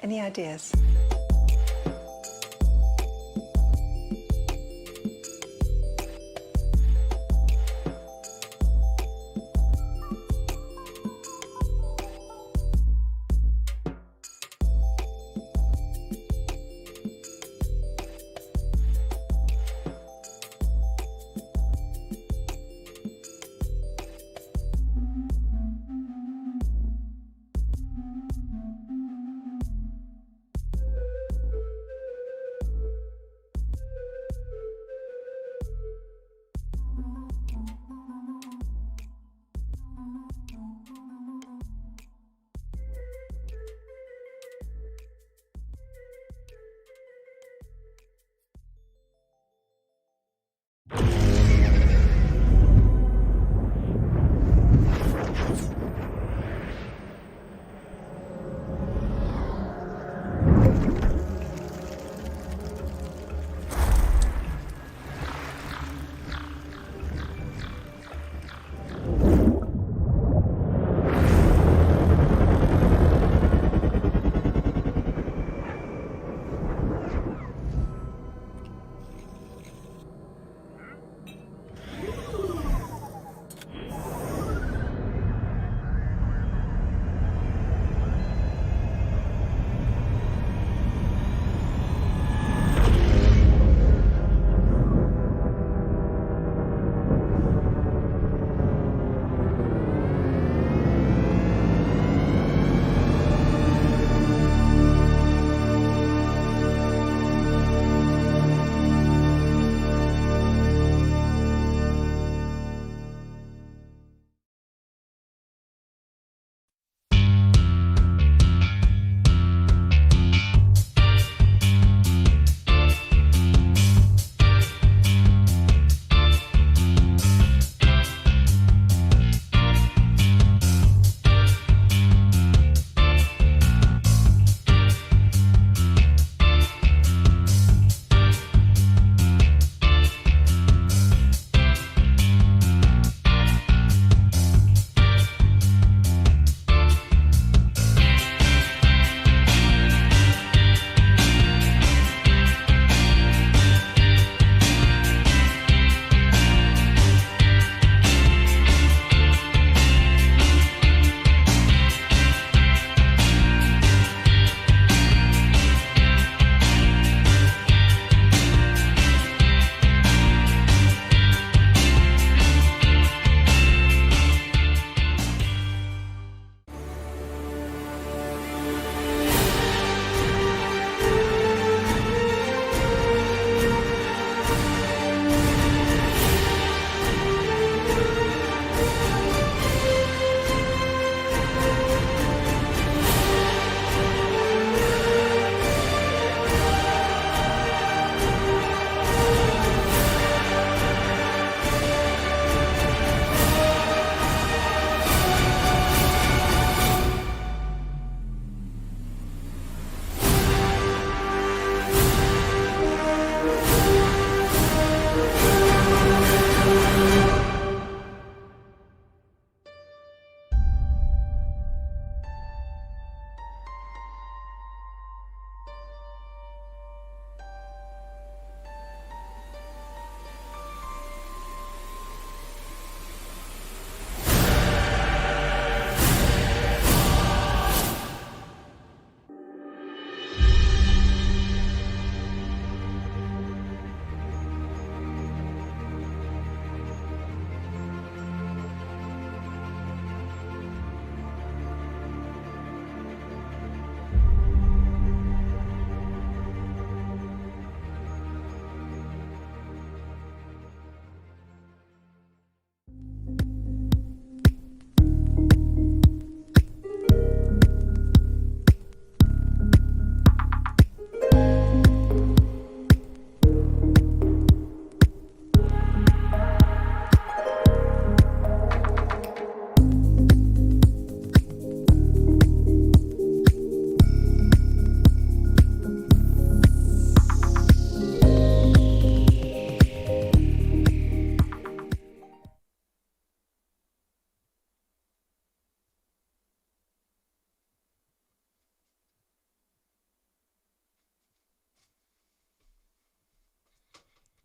Any ideas?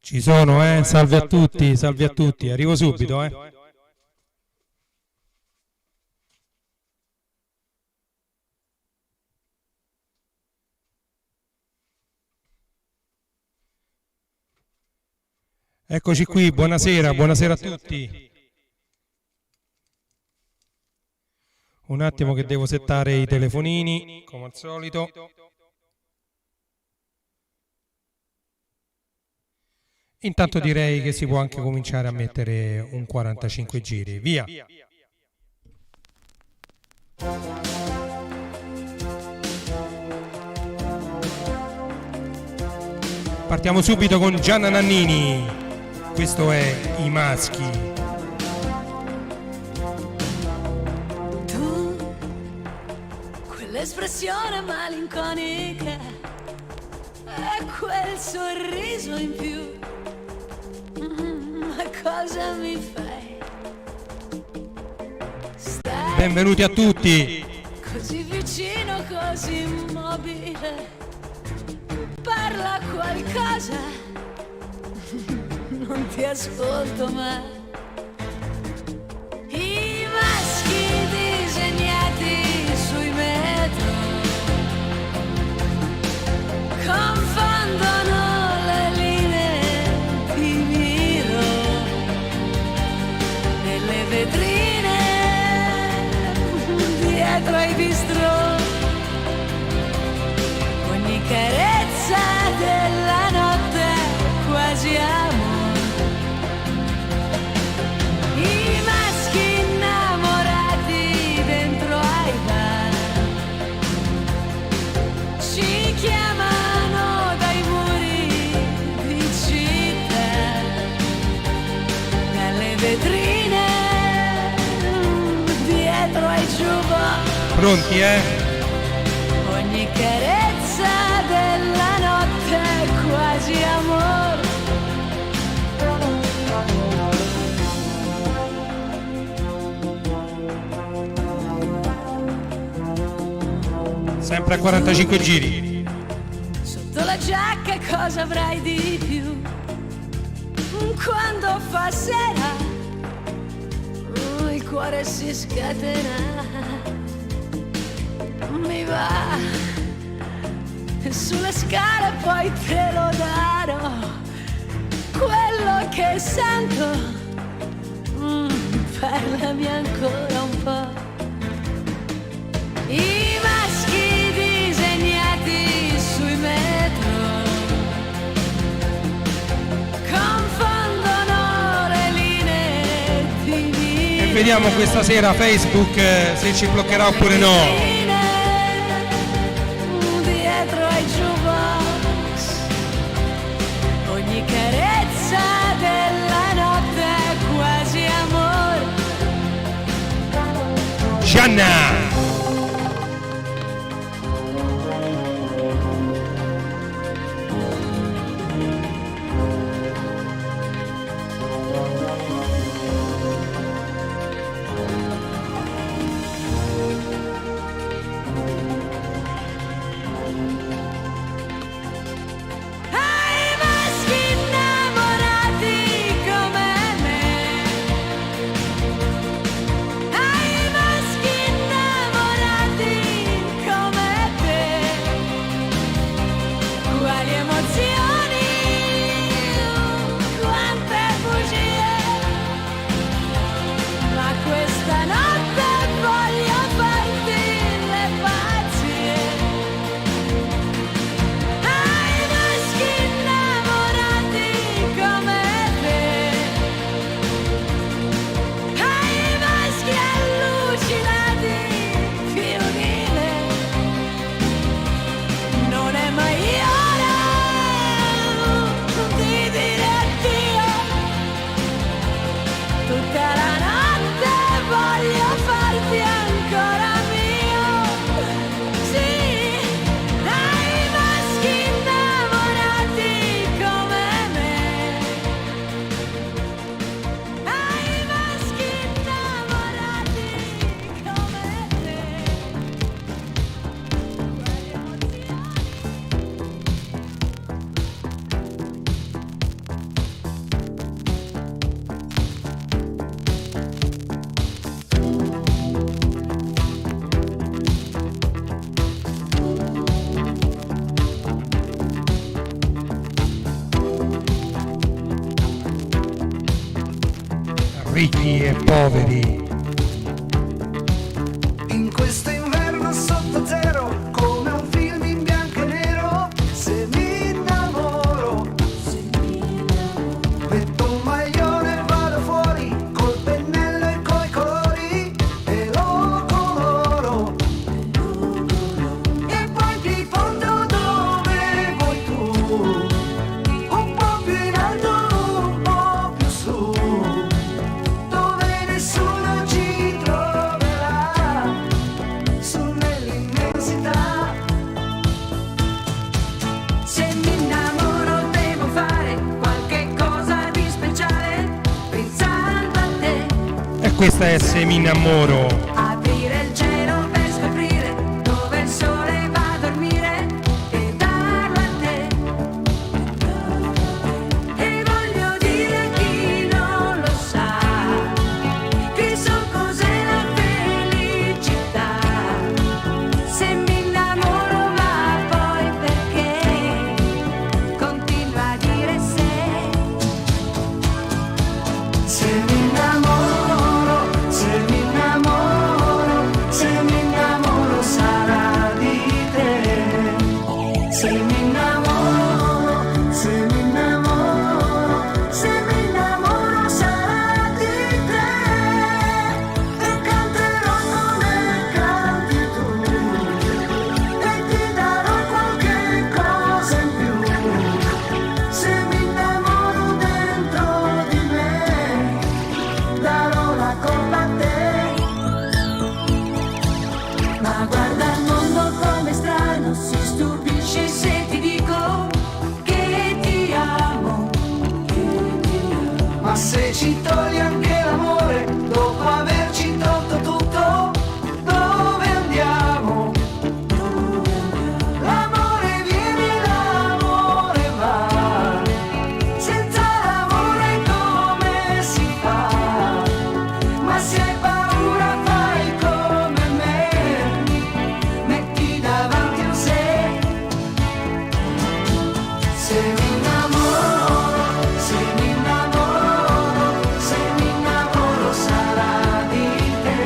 Ci sono, salve a tutti, arrivo subito, Eccoci qui, buonasera a tutti. Un attimo che devo settare i telefonini, come al solito. Intanto direi che si può anche cominciare a mettere un 45 giri. Via! Partiamo subito con Gianna Nannini. Questo è I Maschi. Tu, quell'espressione malinconica e quel sorriso in più, ma cosa mi fai? Stai Benvenuti a tutti. così vicino, così immobile. Parla qualcosa, non ti ascolto mai. I maschi disegnati sui metro confondono le linee, ti miro nelle vetrine dietro ai bistrò. Ogni carezza della notte quasi amore. I maschi innamorati dentro ai bar ci chiamano dai muri di città, dalle vetrine dietro ai giubbox. Pronti, Ogni carezza della notte è quasi amor. Sempre a 45 giri. Sotto la giacca cosa avrai di più? Quando fa sera il cuore si scatena. Mi va sulle scale, poi te lo darò. Quello che sento, parlami ancora un po'. I maschi disegnati sui metro confondono le linee di E vediamo questa sera Facebook se ci bloccherà oppure no. dietro ai jukebox. Ogni carezza della notte è quasi amor. Gianna! Ai maschi innamorati come me, ai maschi innamorati ricchi e poveri. In questo inverno sotto zero, come un film in bianco e nero, se mi innamoro, metto un maglione e vado fuori, col pennello e coi colori, e lo coloro, e poi ti porto dove vuoi tu, un po' più in alto, un po' più su, dove nessuno ci troverà, su nell'immensità. Se mi innamoro devo fare qualche cosa di speciale, pensando a te, E questa è Se mi innamoro. aprire il cielo per scoprire dove il sole va a dormire e darlo a te. E voglio dire a chi non lo sa che so cos'è la felicità. Se mi innamoro, ma poi perché continua a dire se. Se mi innamoro, se mi innamoro, se mi innamoro sarà di te. Se mi innamoro, se mi innamoro, se mi innamoro sarà di te. E canterò come canti tu, e ti darò qualche cosa in più. Se mi innamoro dentro di me, darò la colpa a te. Ma guarda il mondo come strano, si stupisce se ti dico che ti amo. Ma se ci togli anche l'amore, dopo averci tolto tutto, dove andiamo? L'amore viene, l'amore va. Senza l'amore come si fa? Ma se hai paura fai come me, metti davanti un se. Se mi innamoro, se mi innamoro, se mi innamoro sarà di te.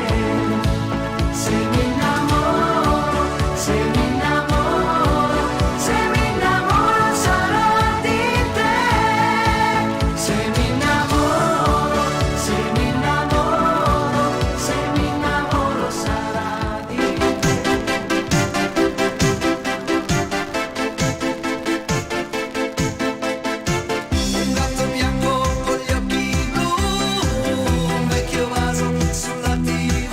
Se mi innamoro, se mi innamoro, se mi innamoro sarà di te. Se mi innamoro, se mi innamoro, se mi innamoro sarà di te. Un gatto bianco con gli occhi blu, un vecchio vaso sulla TV,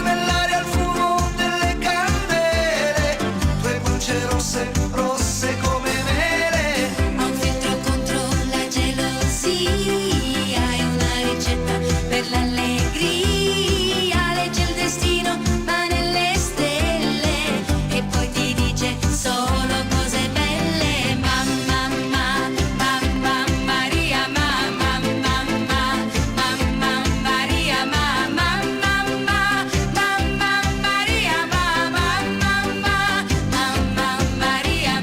nell'aria il fumo delle candele, tue pulce rosse, rosse come mele. Ho un filtro contro la gelosia, hai una ricetta per l'allegria, legge il destino ma nelle stelle e poi ti dice solo cose belle. Mamma, mamma Maria, mamma, mamma Maria, mamma, mamma Maria, mamma Maria,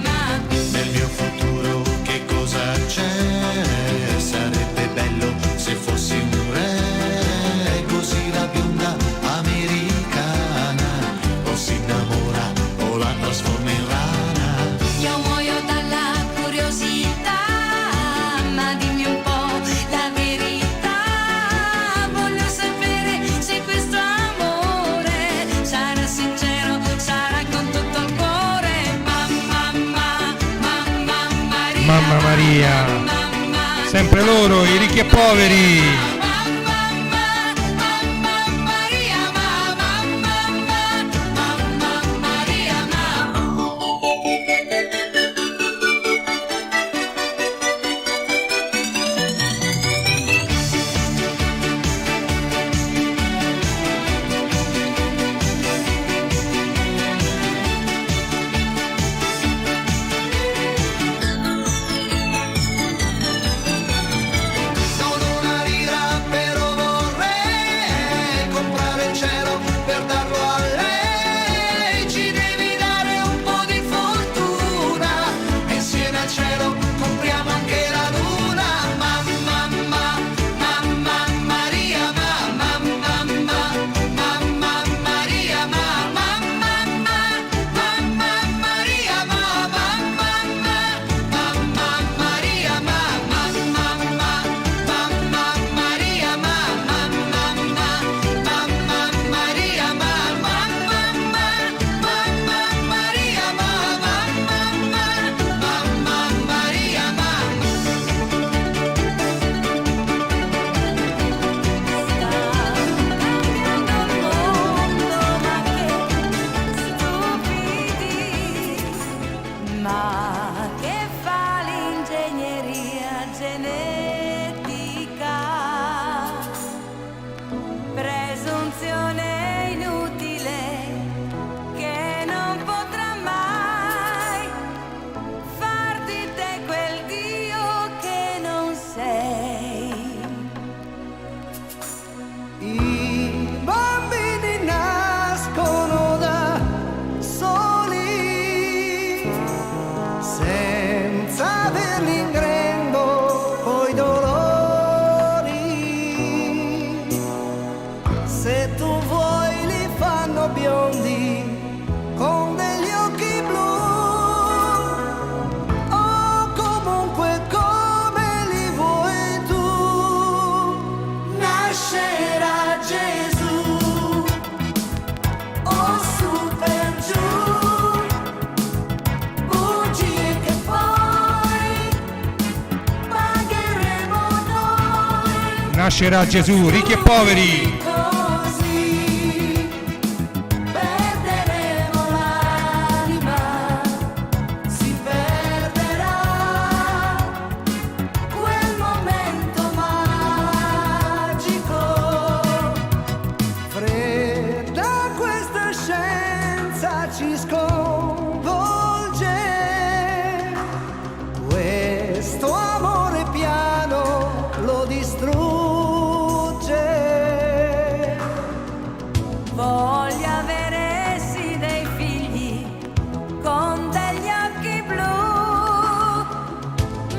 Nel mio futuro che cosa c'è? Sarebbe bello se fossi un re, così la bionda americana o si innamora o la trasforma in rana. Io muoio dalla curiosità, ma dimmi un po' la verità. Voglio sapere se questo amore sarà sincero, sarà con tutto il cuore. Mamma Maria, sempre loro, i ricchi e poveri. Maria, Non una lira genetica, presunzione inutile che non potrà mai far di te quel Dio che non sei. I bambini nascono da soli, senza averli in grembo coi dolori. Se tu vuoi li fanno biondi con degli occhi blu, o comunque come li vuoi tu. Nascerà Gesù, o su per giù, bugie che poi pagheremo noi. Nascerà Gesù, ricchi e poveri. Così perderemo l'anima, si perderà quel momento magico. Fredda questa scienza ci sconvolge, questo amore piano lo distrugge. Voglio avere sì dei figli con degli occhi blu,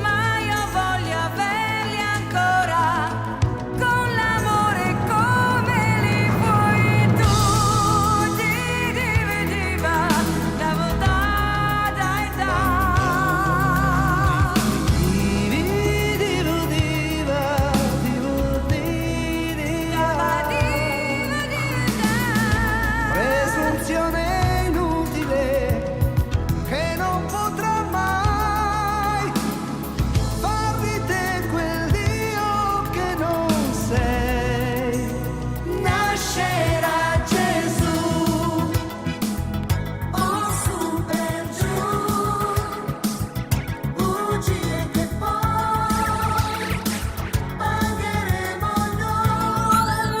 ma io voglio averli ancora con l'amore come li vuoi tu. Diva, da da dai da. Presunzione inutile che non potrà mai far di te quel Dio che non sei. Nascerà Gesù, o su per giù, bugie che poi pagheremo noi,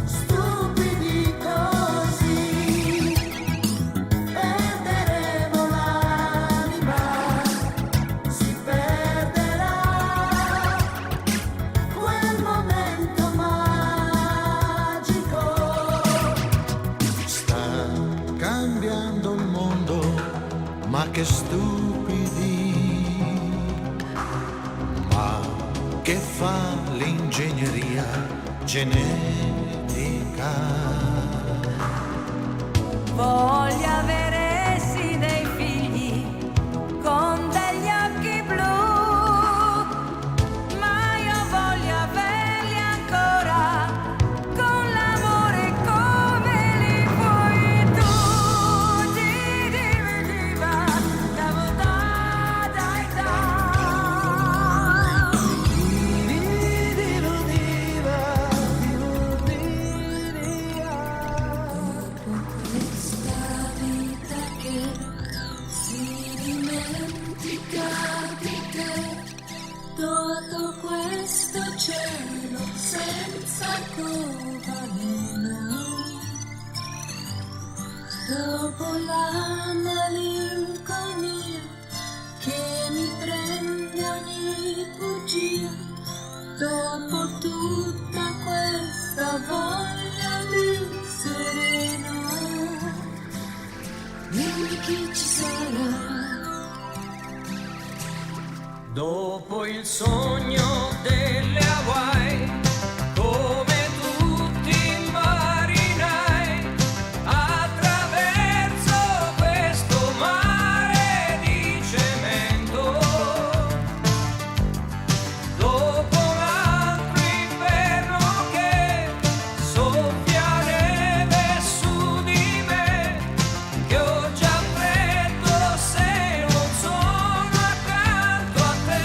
stupidi così, perderemo l'anima, si perderà quel momento magico. Sta cambiando il mondo, ma che stupidi. Ma che fa l'ingegneria genetica? Voglio avere sì dei figli con degli occhi blu, ma io voglio averli ancora con l'amore come li vuoi tu. Diva, da dai da. Questa vita che si dimentica di te, dopo questo cielo senza covalena, dopo la malinconia che mi prende ogni bugia, dopo tutta questa voglia di sereno, dimmi chi ci sarà. Dopo il sogno delle Hawaii, come tutti i marinai, attraverso questo mare di cemento, dopo un altro inverno che soffia neve su di me, che ho già freddo se non sono accanto a te.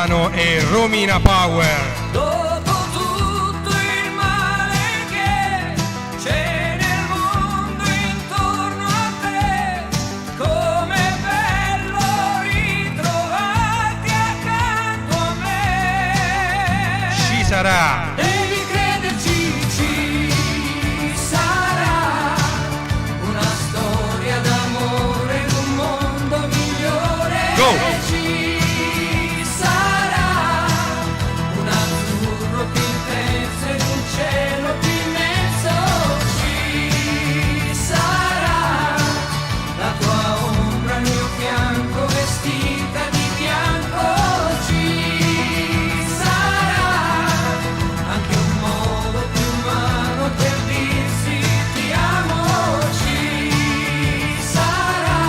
Albano e Romina Power. Dopo tutto il male che c'è nel mondo intorno a te, com'è bello ritrovarti accanto a me. Ci sarà. Devi crederci, ci sarà una storia d'amore in un mondo migliore. Go! Ci sarà un azzurro più intenso ed un cielo più immenso. Ci sarà la tua ombra al mio fianco vestita di bianco. Ci sarà anche un modo più umano per dirsi ti amo. Ci sarà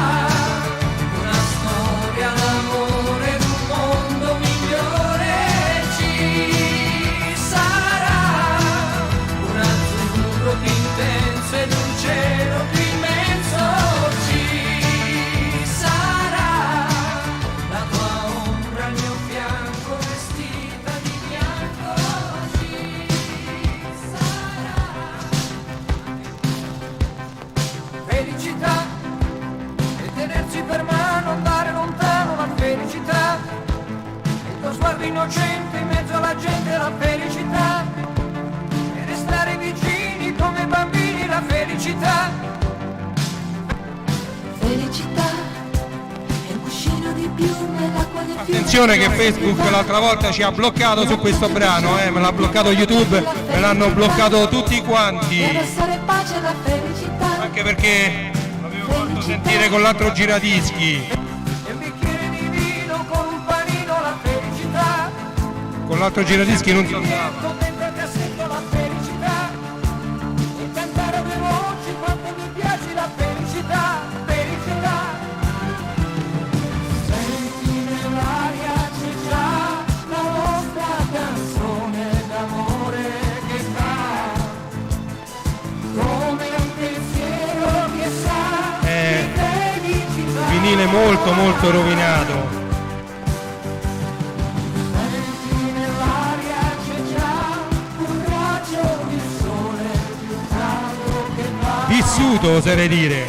una storia d'amore ed un mondo migliore. Ci sarà un azzurro più intenso ed un cielo più immenso. Ci sarà la tua ombra al mio fianco vestita di bianco. Ci sarà felicità e tenersi per mano, andare lontano la felicità, il tuo sguardo innocente in mezzo alla gente la felicità, e restare vicini come bambini la felicità. Felicità è un cuscino di piume, l'acqua del fiume. Attenzione che Facebook l'altra volta ci ha bloccato su questo brano, me l'ha bloccato YouTube, me l'hanno bloccato tutti quanti, Deve essere pace la felicità. anche perché l'avevo fatto sentire con l'altro giradischi, E un bicchiere di vino con un panino la felicità. con l'altro giradischi non si andava. Con dentro il cassetto la felicità. E cantare a due voci quanto mi piace la felicità. Felicità. Senti nell'aria c'è già la nostra canzone d'amore che fa come un pensiero che sa Eh, di felicità. Vinile molto molto rovinato. Senti nell'aria c'è già un raggio di sole più caldo che va Vissuto, oserei dire.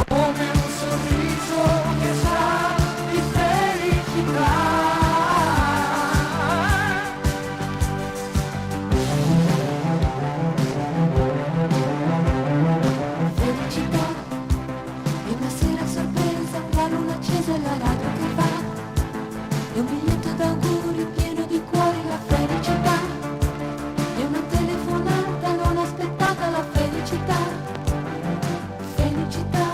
come un sorriso che sa di felicità. Felicità è una sera a sorpresa, la luna accesa e la radio che va. È un biglietto d'auguri pieno di cuori la felicità. È una telefonata non aspettata la felicità. Felicità.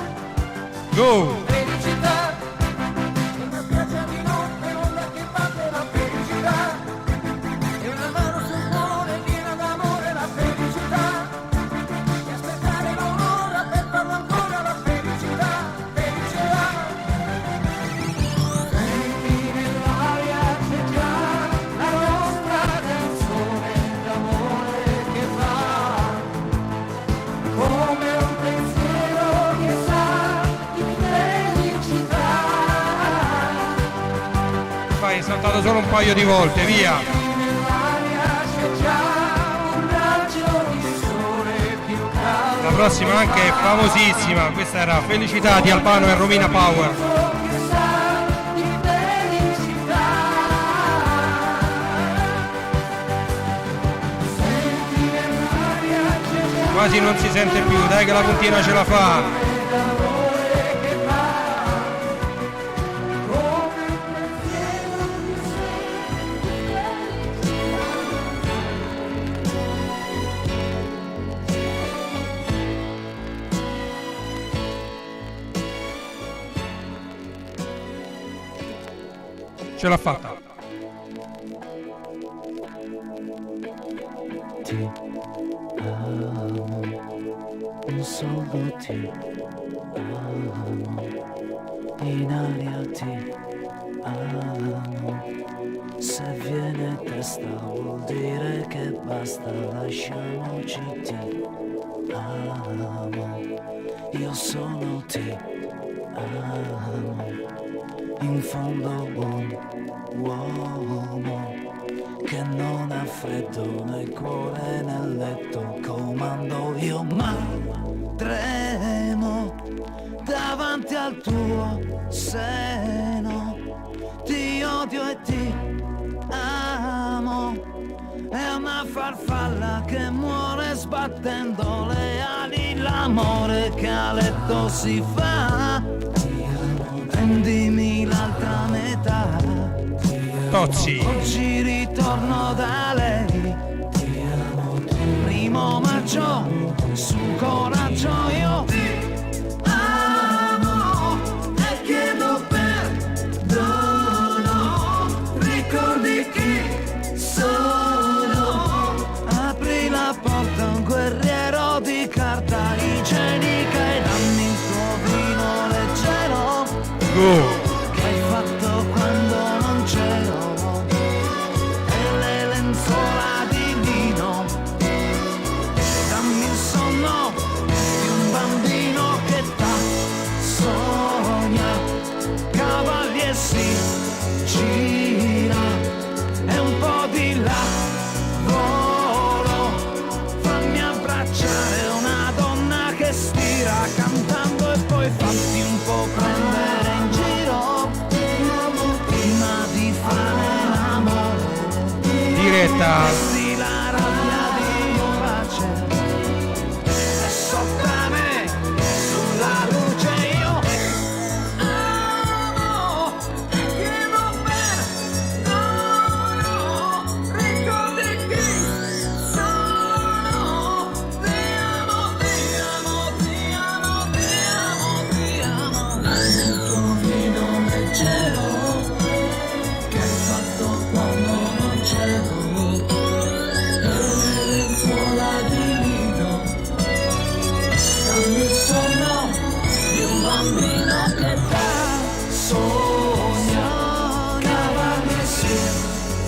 Go! Felicità, una spiaggia di notte, l'onda che batte la felicità, e una mano sul cuore piena d'amore la felicità, e aspettare l'aurora per farlo ancora la felicità, felicità. Senti nell'aria c'è già la nostra canzone d'amore che va come un pensiero che sa di felicità. Vai, è saltato solo un paio di volte, via. Nell'aria c'è già un raggio di sole più caldo La prossima anche è famosissima, questa era Felicità di Albano e Romina Power. che sa di felicità. Senti nell'aria c'è già Quasi non si sente più, dai che la puntina ce la fa. l'amore che va come un pensiero di Ce l'ha fatta. Ti amo, un solo ti amo, in aria ti amo. Se viene testa vuol dire che basta, lasciamoci ti amo. Io sono ti amo, in fondo buon uomo che non ha freddo nel cuore nel letto, comando io, ma tremo davanti al tuo seno, ti odio e ti amo, è una farfalla che muore sbattendo le ali, l'amore che a letto si fa, prendimi l'altra metà, Tozzi. oggi ritorno da lei, primo maggio, su coraggio io ti amo e chiedo perdono, ricordi chi sono, apri la porta a un guerriero di carta igienica e dammi il tuo vino leggero che hai fatto quando non c'ero, e le lenzuola di lino, dammi il sonno di un bambino che t'ha sogna, cavalier si gira e un po' di lavoro, fammi abbracciare una donna che stira cantando e poi fatti un po' prendere in giro prima di fare l'amore, Diretta. sì, la rabbia di pace è sotto a me, sulla luce io amo, chiedo perdono, ricordi chi sono, ti amo, ti amo, ti amo, ti amo, ti amo, il tuo vino leggero che hai fatto quando non c'ero, e le lenzuola di lino, dammi il sonno di un bambino che t'ha sogna, cavalier si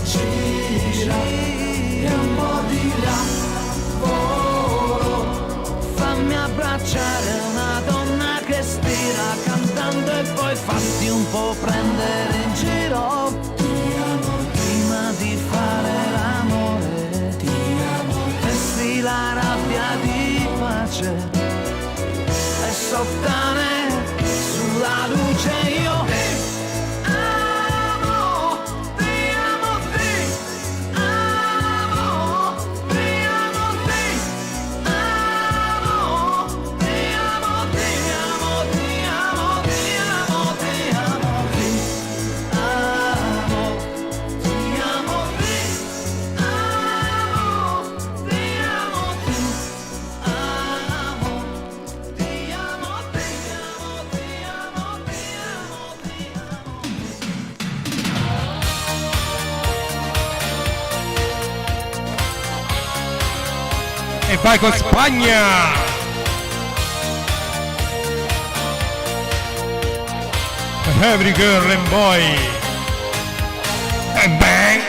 gira e un po' di lavoro, fammi abbracciare una donna che stira cantando e poi fatti un po' prendere in giro prima di fare l'amore, vesti la rabbia di pace e sottane sulla luce io amo, ti amo, ti amo, ti amo, ti amo, ti amo, ti amo, ti amo, ti amo, ti amo, ti amo, ti amo, ti amo, ti amo, ti amo, ti amo, ti amo, ti amo, ti amo, ti E vai con Spagna. Every girl and boy. And bang.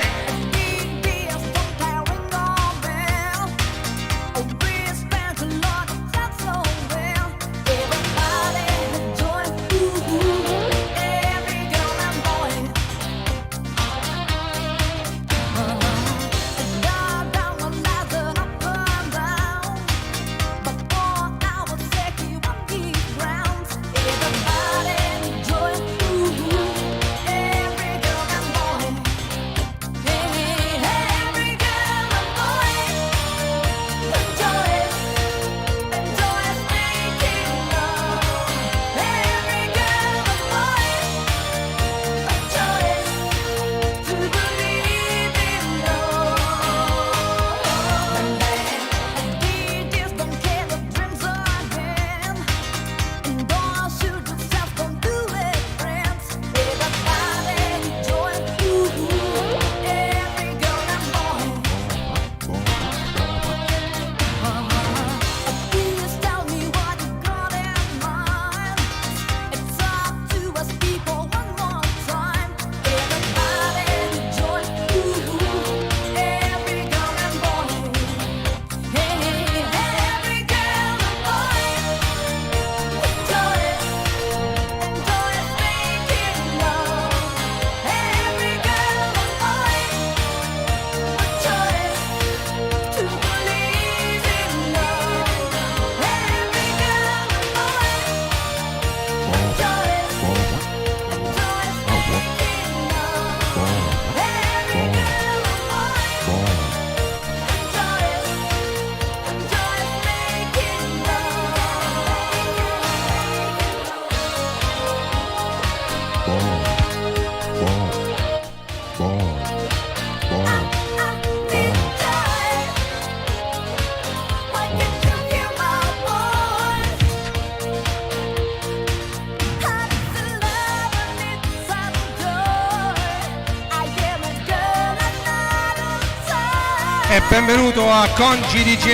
benvenuto a Congi DJ.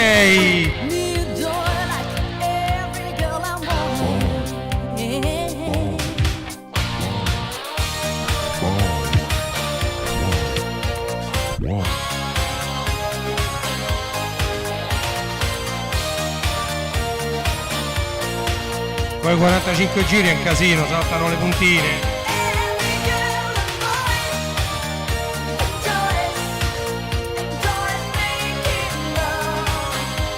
Need joy like every girl I want. Yeah. Poi 45 giri è un casino, saltano le puntine. Every girl and boy, joy making love.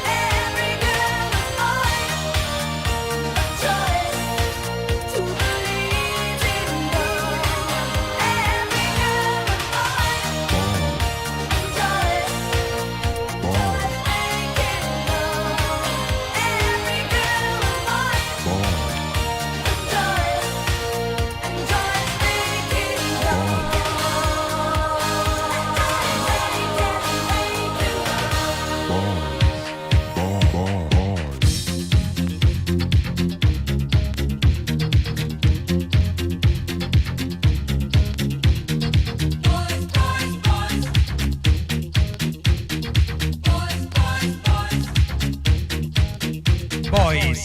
Every girl and boy, joy to believe in love. Every girl and boy, joy making love. Every girl and boy. Boys.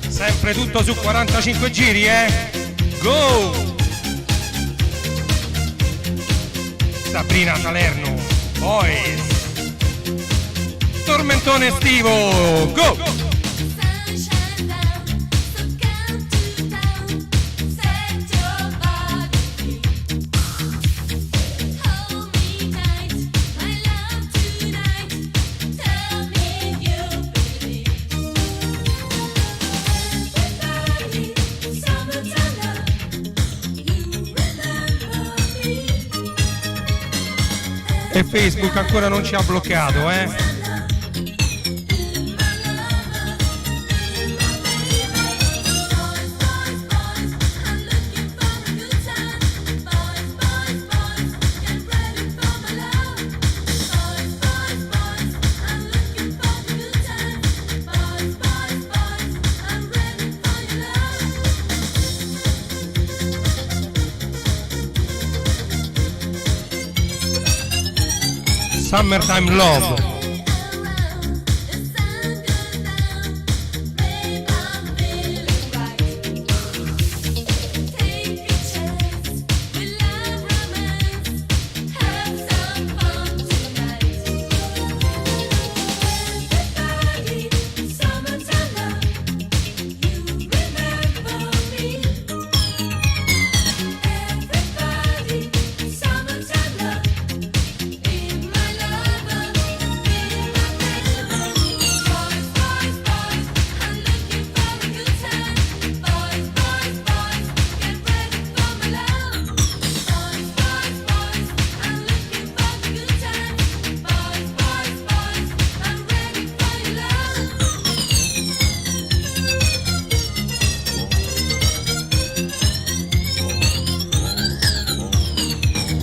Sempre tutto su 45 giri, Go! Sabrina Salerno, Boys. Tormentone estivo, go! Sunshine down, so come to town. Set your body free. Hold me tight, my love tonight. Tell me you believe. Everybody, summertime love. You remember me. E Facebook ancora non ci ha bloccato, Summertime Love.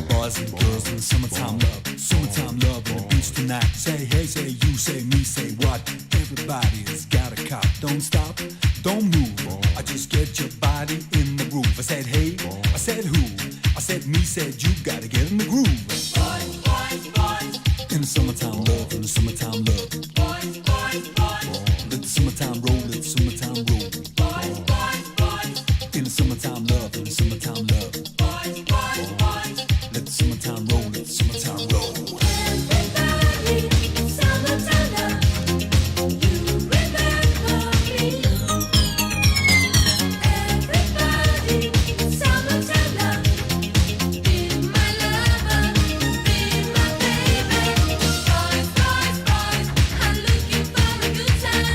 Boys and girls in the summertime love on the beach tonight. Say hey, say you, say me, say what? Everybody's got a cop. Don't stop, don't move. I just get your body in the groove. I said hey, I said who? I said me, said you. Gotta get in the groove. In the summertime love, in the summertime love. Let the summertime roll, let the summertime roll. In the summertime love, in the summertime love. Let the summertime roll, let the summertime roll. Boys, boys, boys, I'm looking for a good time.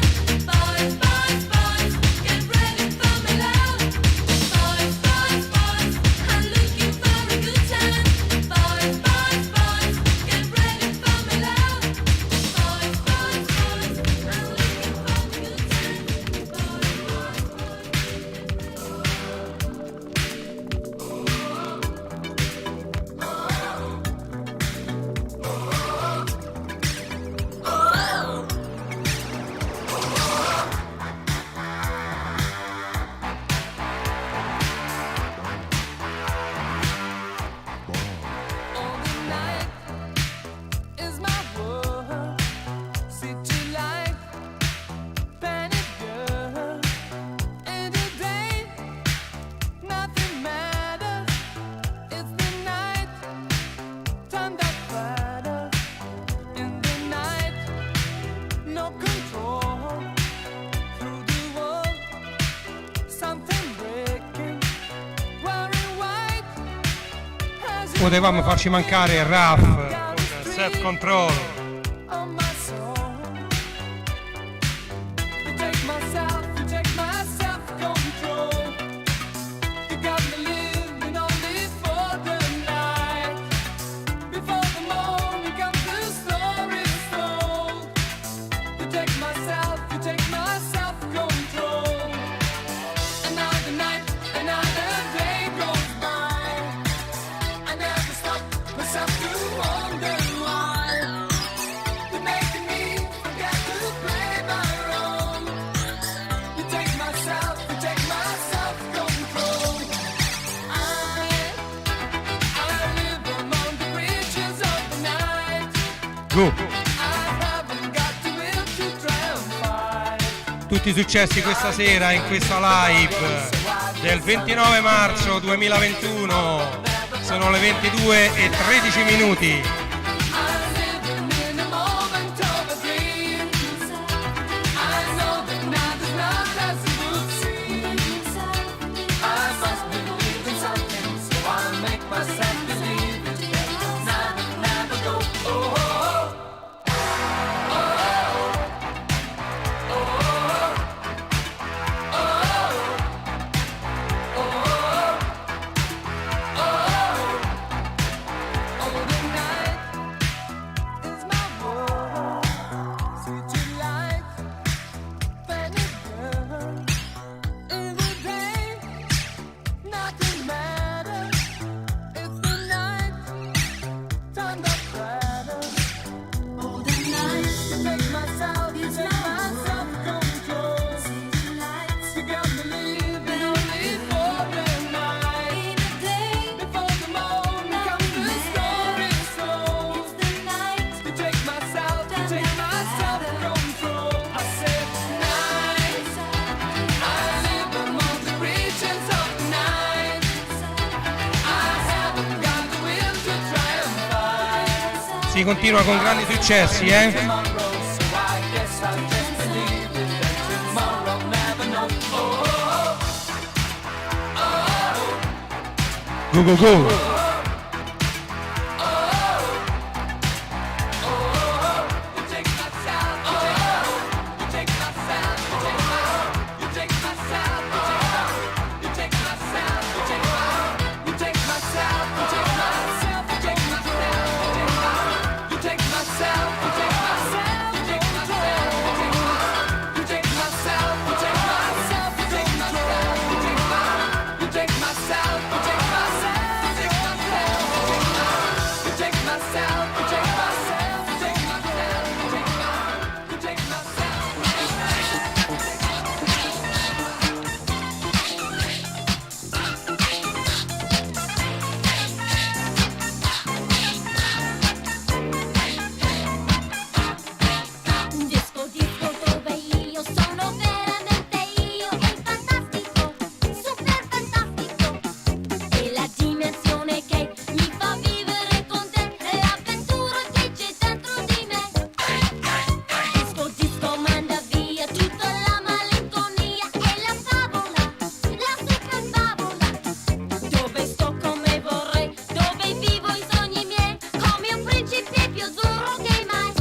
potevamo farci mancare Raf con Self Control. on my soul. You take my self-control. You got me living only for the night. Before the morning comes the story's told. You take my self-control. Another night, another day goes by. I never stop myself to wonder why. You're making me forget to play my role. You take my self-control. I live among the creatures of the night. Go. I haven't got the will to try and fight. Tutti i successi questa sera in questa live del 29 marzo 2021. Sono le 22:13. I'm living in a moment of a dream. I know that now there's not as it would seem. I must believe in something, so I'll make myself believe it. Never go. Oh, oh, oh, the night is my world. Sweet delight, Fanny girl. In the day, nothing matters. It's the night, turned up brighter. Oh, the night, you take my self-control. You got me living only for the night. Before the morning comes the story's told. You take my self-control. I said night. I live among the regions of the night. I haven't got the will to try and fight. Si continua con grandi successi, Tomorrow, so I guess I'll just believe it that tomorrow never know. Oh, Go go go. you take my self, you take my self, you take my self, you take my self, you take my self, you take my self, you take myself, you take myself, you take myself, you take myself, you take myself, you take myself, you take myself, you take myself, you take myself, you take myself, you take Disco, disco dove io sono veramente io, è fantastico, super fantastico. È la dimensione che mi fa vivere con te, è l'avventura che c'è dentro di me. Disco, disco manda via tutta la malinconia, è la favola, la super favola. Dove sto come vorrei, dove vivo i sogni miei, come un principe più azzurro che mai.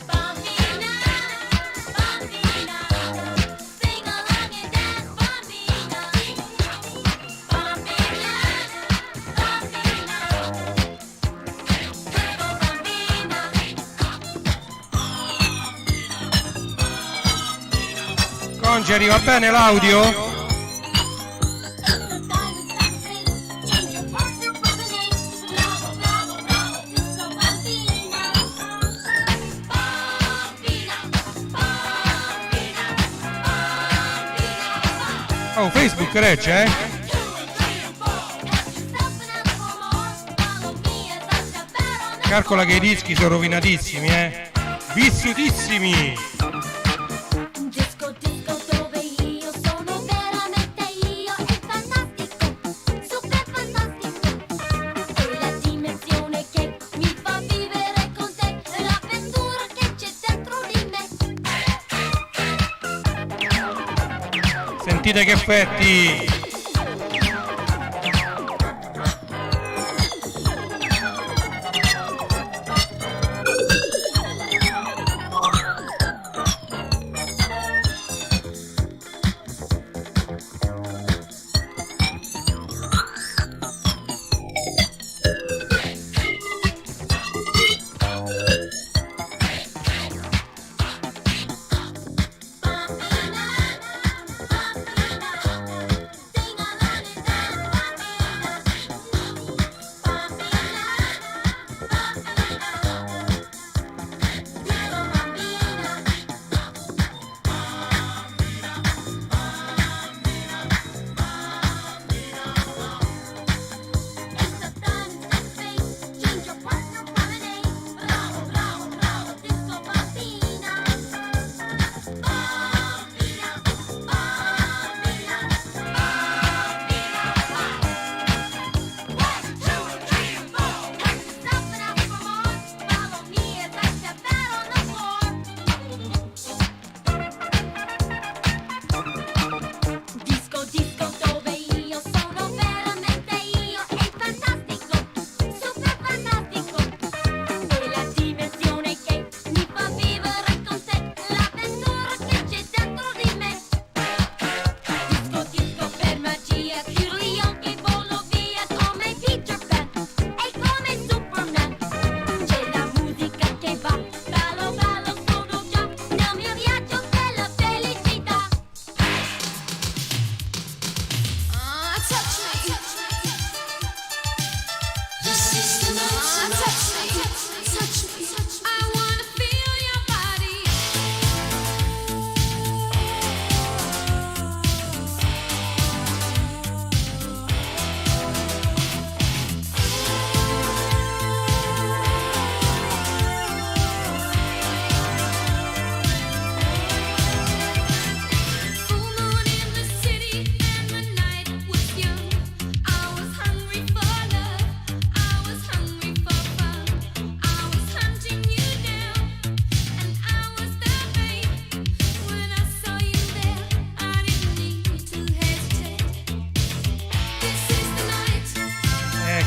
Bambina, bambina, sing along and dance, bambina. Bambina, bambina, prego bambina. Congeri, va bene l'audio? Change your partner for the name. Bravo, bravo, bravo, disco bambina. Bambina, bambina, bambina. Oh, Facebook regge, eh? Calcola che i dischi sono rovinatissimi, vissutissimi. Disco, disco dove io sono veramente io, è fantastico, super fantastico. sentite che effetti.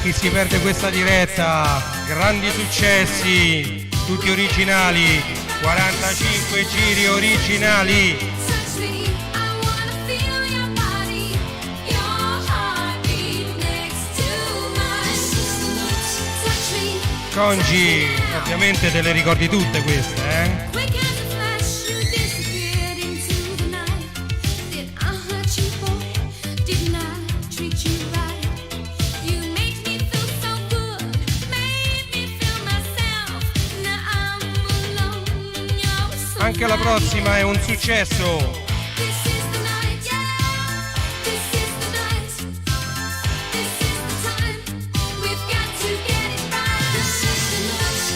Chi si perde questa diretta, grandi successi, tutti originali, 45 giri originali. Touch me, I wanna feel your body, your heartbeat next to mine. Touch me, Congi, ovviamente te le ricordi tutte queste, eh? quick as a flash, you disappeared into the night. Did I hurt you, boy? Didn't I treat you right? You made me feel so good, made me feel myself. Now I'm alone in your soul. Anche la prossima è un successo. This is the night, yeah. This is the night. This is the time. We've got to get it right. This is the night.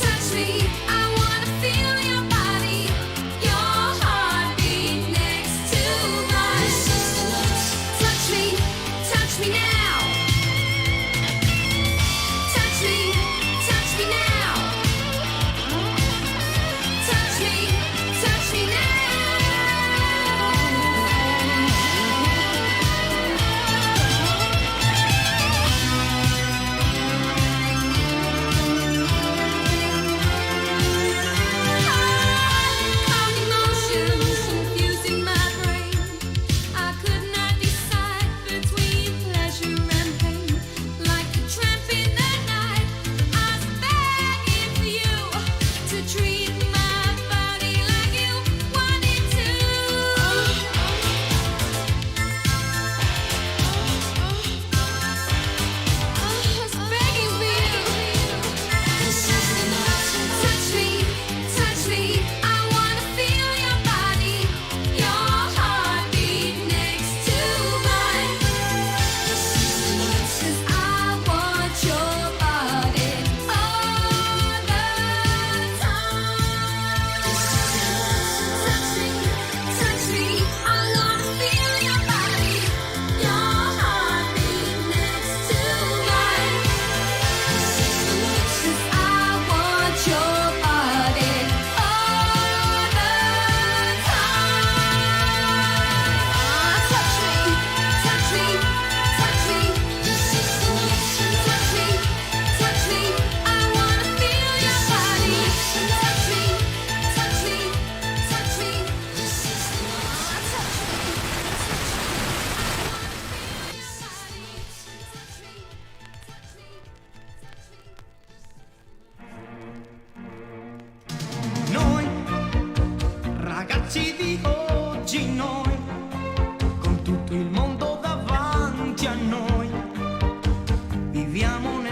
Touch me, I wanna feel your body, your heartbeat next to mine. This is the night. Touch me now. Touch me now. Touch me now.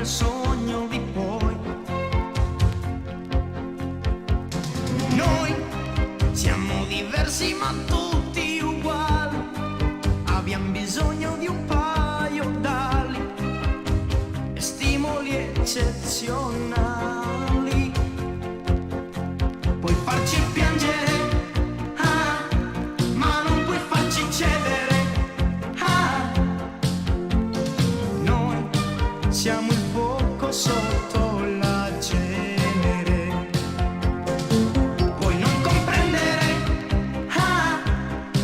sogno di poi. Noi siamo diversi ma tutti uguali, abbiamo bisogno di un paio d'ali e stimoli eccezionali. Puoi farci piangere, ma non puoi farci cedere. Noi siamo il fuoco sotto la cenere. Puoi non comprendere,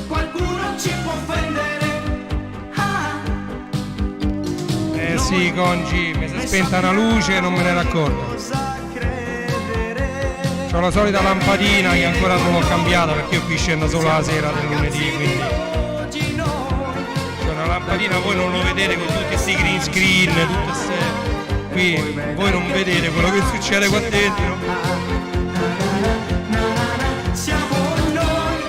qualcuno ci può offendere. Sì, Congi, mi si è spenta una luce e non me ne ero accorto. C'ho la solita lampadina che ancora non l'ho cambiata perché io qui scendo solo la sera del lunedì, quindi c'è una lampadina, voi non lo vedete con tutti questi green screen, tutte queste... qui voi non vedete quello che succede qua dentro. Siamo noi,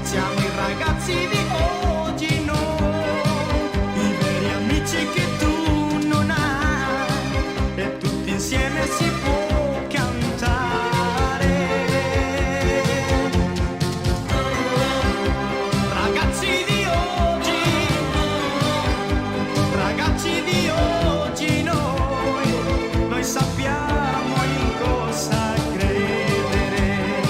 siamo i ragazzi di oggi, noi, i veri amici che tu non hai, e tutti insieme si può cantare. Ragazzi di oggi, ragazzi di oggi, noi sappiamo in cosa credere.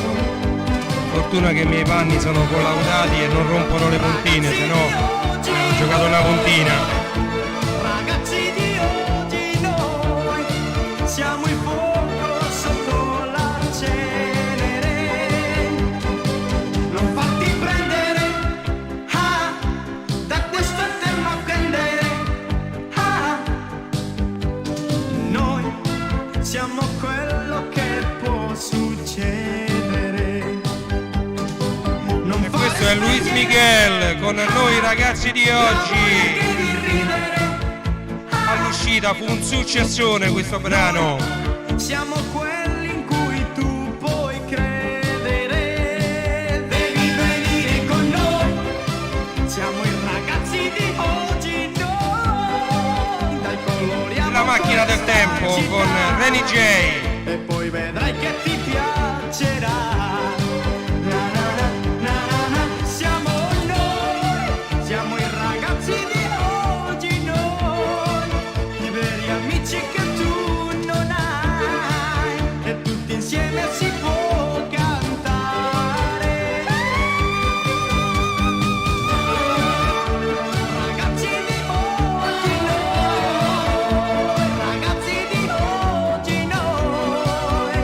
Fortuna che i miei panni sono collaudati e non rompono le puntine, se no ho giocato una puntina. Ragazzi di oggi, noi siamo il fuoco sotto la cenere. Non farti prendere, da questo eterno appendere. Noi siamo quello che può succedere. Non E questo è Luis Miguel con noi ragazzi di oggi. All'uscita fu un successone questo brano. Siamo quelli in cui tu puoi credere. Devi venire con noi. Siamo i ragazzi di oggi, noi. Dai colori La macchina del tempo con Renny J. e poi vedrai che ti piacerà. Na, na, na, na, na. Siamo noi, siamo i ragazzi di oggi, noi, i veri amici che tu non hai, e tutti insieme si può cantare. Ragazzi di oggi, noi, ragazzi di oggi, noi,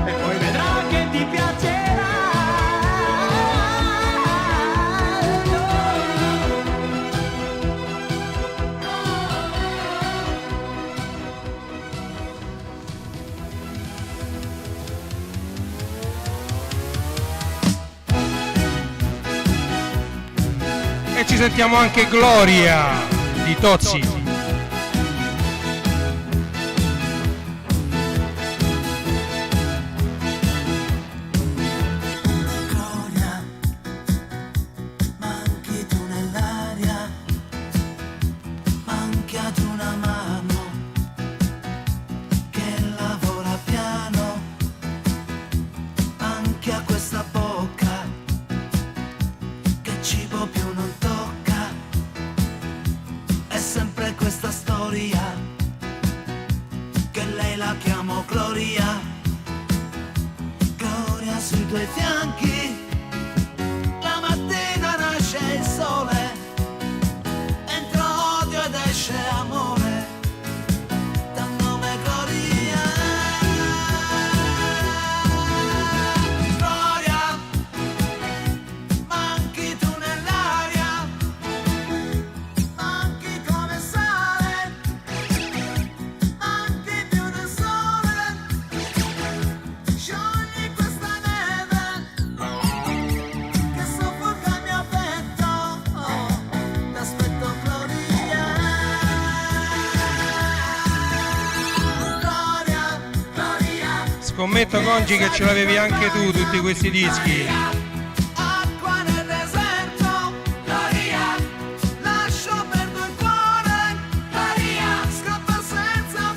e poi vedrai che ti piacerà. E ci sentiamo anche Gloria di Tozzi. Gloria, manchi tu nell'aria, manchi ad una mano che lavora piano, anche a questa bocca che cibo più non tocca. È sempre questa storia che lei la chiamo Gloria. Gloria sui tuoi fianchi, la mattina nasce il sole, entra odio ed esce amore, dal nome Gloria. Gloria, manchi tu nell'aria, manchi come sale, manchi più del sole, sciogli questa neve che soffoca il mio petto, t'aspetto Gloria. Gloria, Gloria, Scommetto Congi che ce l'avevi anche tu tutti questi dischi. Acqua nel deserto, Gloria, lascio perdo il cuore, Gloria, scappa senza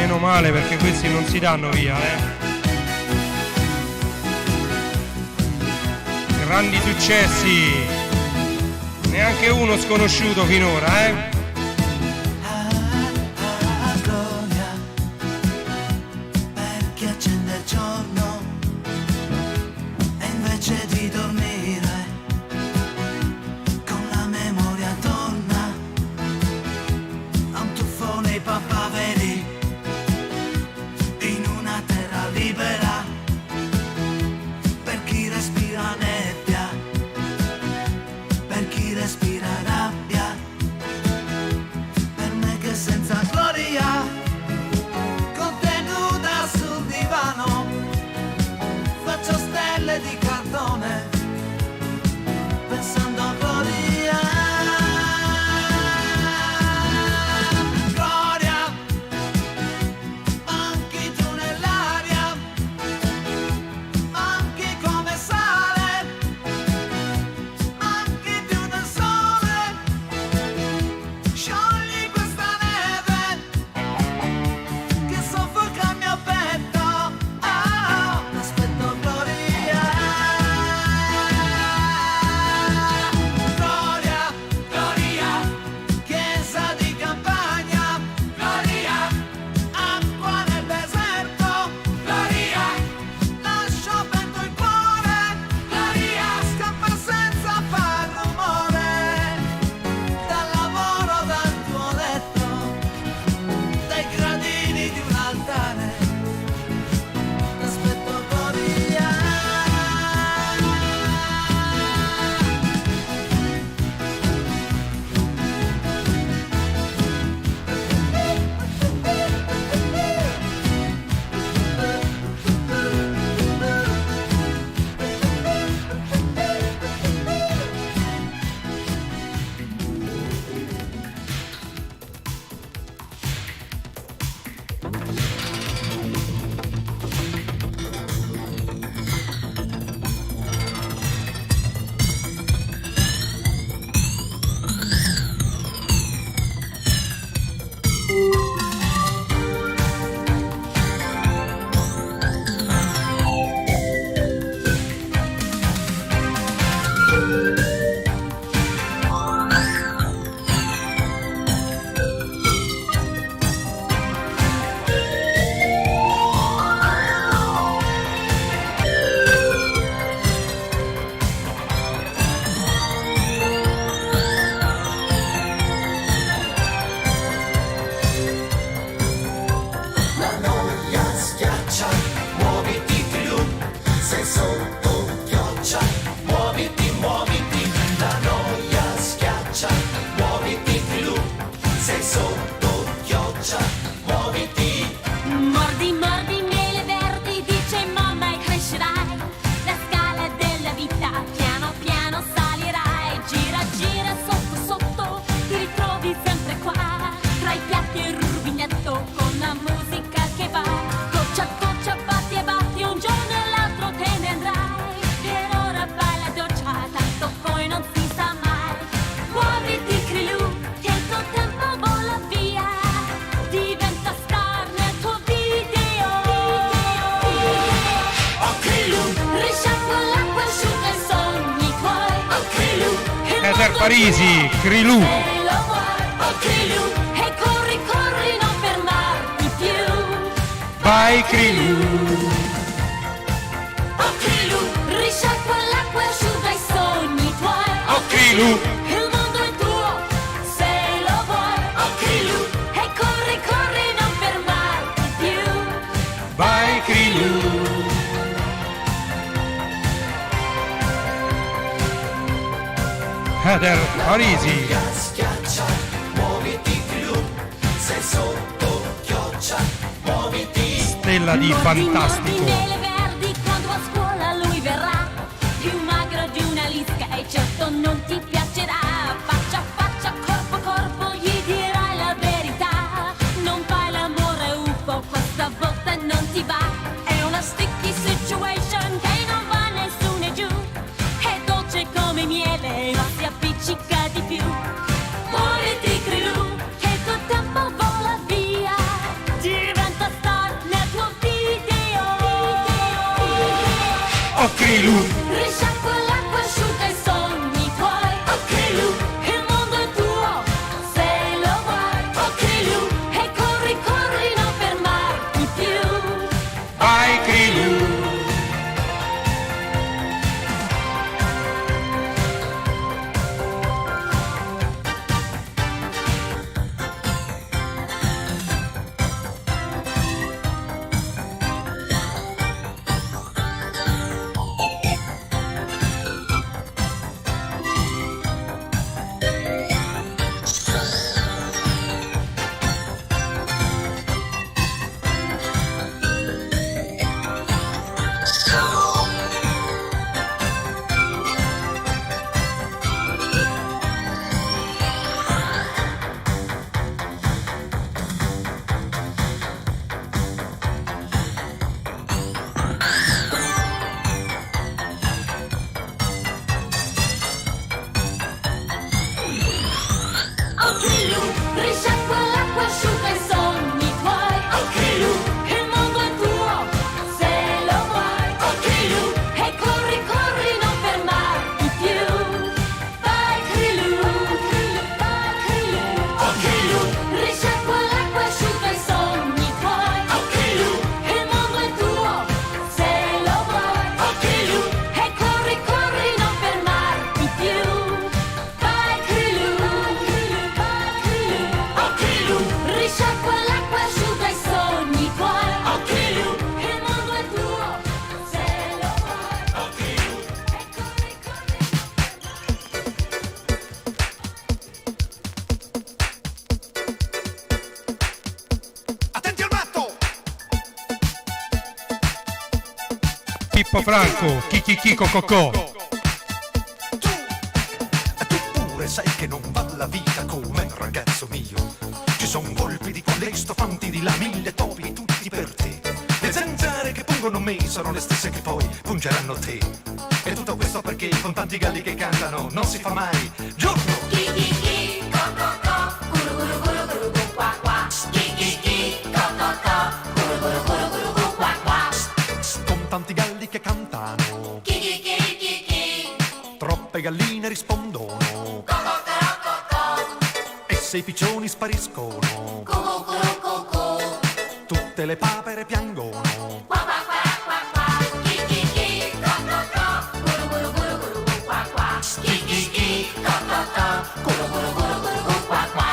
meno male perché questi non si danno via, Grandi successi, neanche uno sconosciuto finora, Gloria, perché accende il giorno e invece di dormire con la memoria torna a un tuffo nei papaveri in una terra libera per chi respira nebbia, per chi respira rabbia, per me che senza gloria contenuta sul divano faccio stelle di cartone pensando a gloria. Gloria, manchi tu nell'aria, manchi come sale, manchi più del sole, sciogli questa neve che soffoca il mio petto. Aspetto gloria. Gloria, gloria, chiesa di campagna, gloria, acqua nel deserto, gloria, lascio aperto il cuore, gloria, scappa senza far rumore, dal lavoro, dal tuo letto, dai gradini di un altare, aspetto gloria. La noia schiaccia, muoviti più, sei sotto pioggia, muoviti, muoviti. La noia schiaccia, muoviti più, sei sotto pioggia, muoviti. Mordi, mordi, mele verdi, dice mamma e crescerai. La scala della vita, piano piano salirai. Gira, gira, sotto, sotto, ti ritrovi sempre qua. Tra i piatti e il rubinetto, con la musica che va. Goccia a goccia, batti e batti, un giorno e l'altro te ne andrai. Per ora fai la doccia, tanto poi non si sa mai. Muoviti, Crilu, che il tuo tempo vola via. Diventa star nel tuo video. Oh Crilu, Risciacqua l'acqua, asciuga i sogni tuoi. oh Crilu, Eder Parisi, Crilu. Se lo vuoi, oh Crilu, e corri, corri, non fermarti più. Vai Crilu. oh Crilu, Risciacqua l'acqua, asciuga i sogni tuoi. Oh Crilu. Il mondo è tuo, se lo vuoi. oh Crilu, E corri, corri, non fermarti più. Vai Crilu. Eder Parisi. schiaccia, muoviti più, sei sotto pioggia, muoviti. Stella di Mordi, fantastico. mordi mele verdi, quando a scuola lui verrà. Più magro di una lisca e certo non ti piacerà. Faccia a faccia, corpo a corpo, gli dirai la verità. Non fai l'amore UFO, questa volta non ti va. È una sticky situation che non va nessuno giù. È dolce come miele, ma si appiccica di più. Muoviti, Crilu, che il tuo tempo vola via. Diventa Crilu. Risciacqua l'acqua asciutta i sogni tuoi. Oh Crilu, il mondo è tuo, se lo vuoi. Oh Crilu, e corri, corri, non fermarti più. Vai Crilu. Oh Crilu, risciacqua l'acqua asciutta i sogni tuoi. Oh Crilu, il mondo è tuo, se lo vuoi. Oh Crilu, e corri, corri, non fermarti più. Vai Crilu, vai Crilu. Oh Crilu, risciacqua l'acqua asciutta i sogni tuoi. Oh Crilu, il mondo è tuo, se lo vuoi. Oh Crilu, e corri, corri, non fermarti più. Vai Crilu, vai Crilu. Oh Crilu, risciacqua l'acqua asciutta i sogni tuoi. Oh Crilu, il mondo è tuo, se lo vuoi. Oh Crilu, e corri, corri. Attenti al matto! Pippo Franco, Chi Cococò. Tu pure sai che non va la vita come ragazzo mio. Ci son volpi di qua, dei stofanti di là, 1000 topi tutti per te. Le zanzare che pungono me sono le stesse che poi pungeranno te. E tutto questo perché con tanti galli che cantano non si fa mai giorno. Chi chi chi, co co co, guru guru guru guru gu qua qua. Chi chi chi, co co co, guru guru guru guru gu qua qua. Con tanti galli che cantano, Chi chi chi chi chi, troppe galline rispondono. co co co co, E se i piccioni spariscono, cu cu cu cu cu, tutte le papere piangono. qua qua qua qua qua. Chi chi chi, co co co, guru guru guru guru gu qua qua. Chi chi chi, co co co, guru guru guru guru gu qua qua.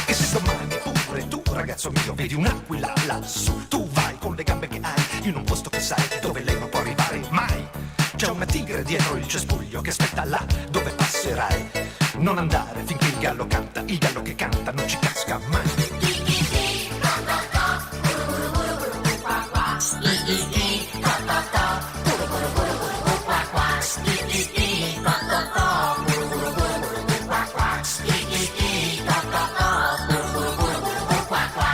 E se domani pure tu, ragazzo mio, vedi un'aquila lassù, tu vai con le gambe che hai in un posto che sai dove lei non può arrivare mai. C'è una tigre dietro il cespuglio che aspetta là dove passerai. Non andare finché il gallo canta, il gallo che canta non ci casca mai. Chi chi chi, co co co, guru guru guru guru gu qua qua. Chi chi chi, co co co, guru guru guru guru gu qua qua. Chi chi chi, co co co, guru guru guru guru gu qua qua. Chi chi chi, co co co, guru guru guru guru gu qua qua.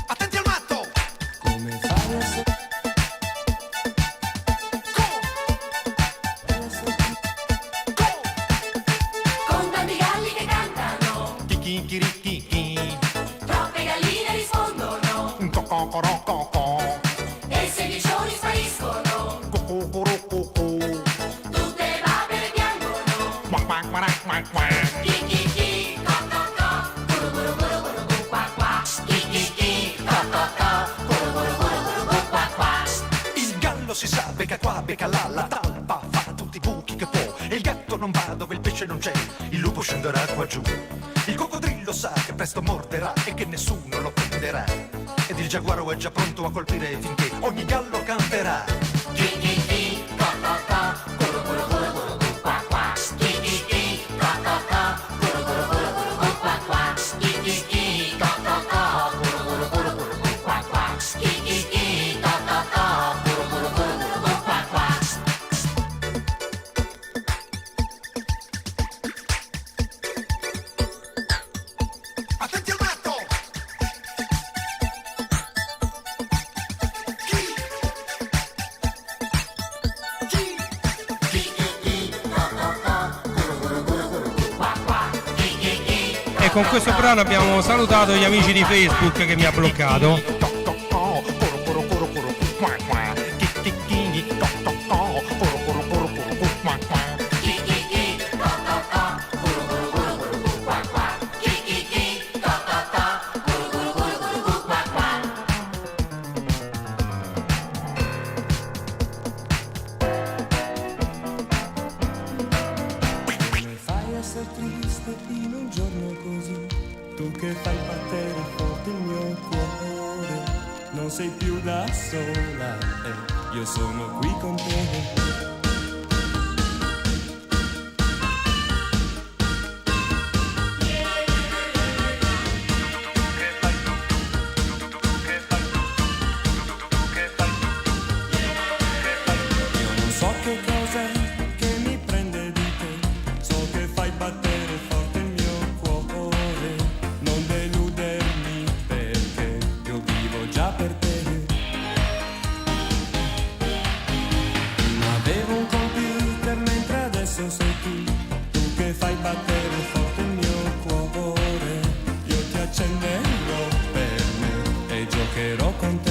Attenti al matto! Come fai a se- Con tanti galli che cantano, Chi. troppe galline rispondono. Co. E se i piccioni spariscono, tutte le papere piangono. Chi chi chi, co co co, guru guru guru guru gu qua qua. Chi chi chi, co co co, guru guru guru guru gu qua qua. Il gallo si sa, becca qua, becca là, la talpa fa tutti i buchi che può. E il gatto non va dove il pesce non c'è, il lupo scenderà qua giù. Il coccodrillo sa che presto morderà e che nessuno lo prenderà. Ed il giaguaro è già pronto a colpire finché ogni gallo canterà. Chi chi chi, co co co, guru guru guru guru gu qua qua. Chi chi chi, co co co, guru guru guru guru gu qua qua. Chi chi chi, co co co, guru guru guru guru gu qua qua. Chi chi chi, co co co, guru guru guru guru gu qua qua. Attenti al matto! Chi? con questo brano abbiamo salutato gli amici di Facebook che mi ha bloccato. Fai essere triste in un giorno così, tu che fai battere forte il mio cuore, non sei più da sola, io sono qui con te. Io non so che cos'è che mi prende di te, so che fai battere forte il mio cuore, non deludermi perché io vivo già per te. Avevo un computer mentre adesso sei tu che fai battere forte il mio cuore, io ti accenderò per me e giocherò con te.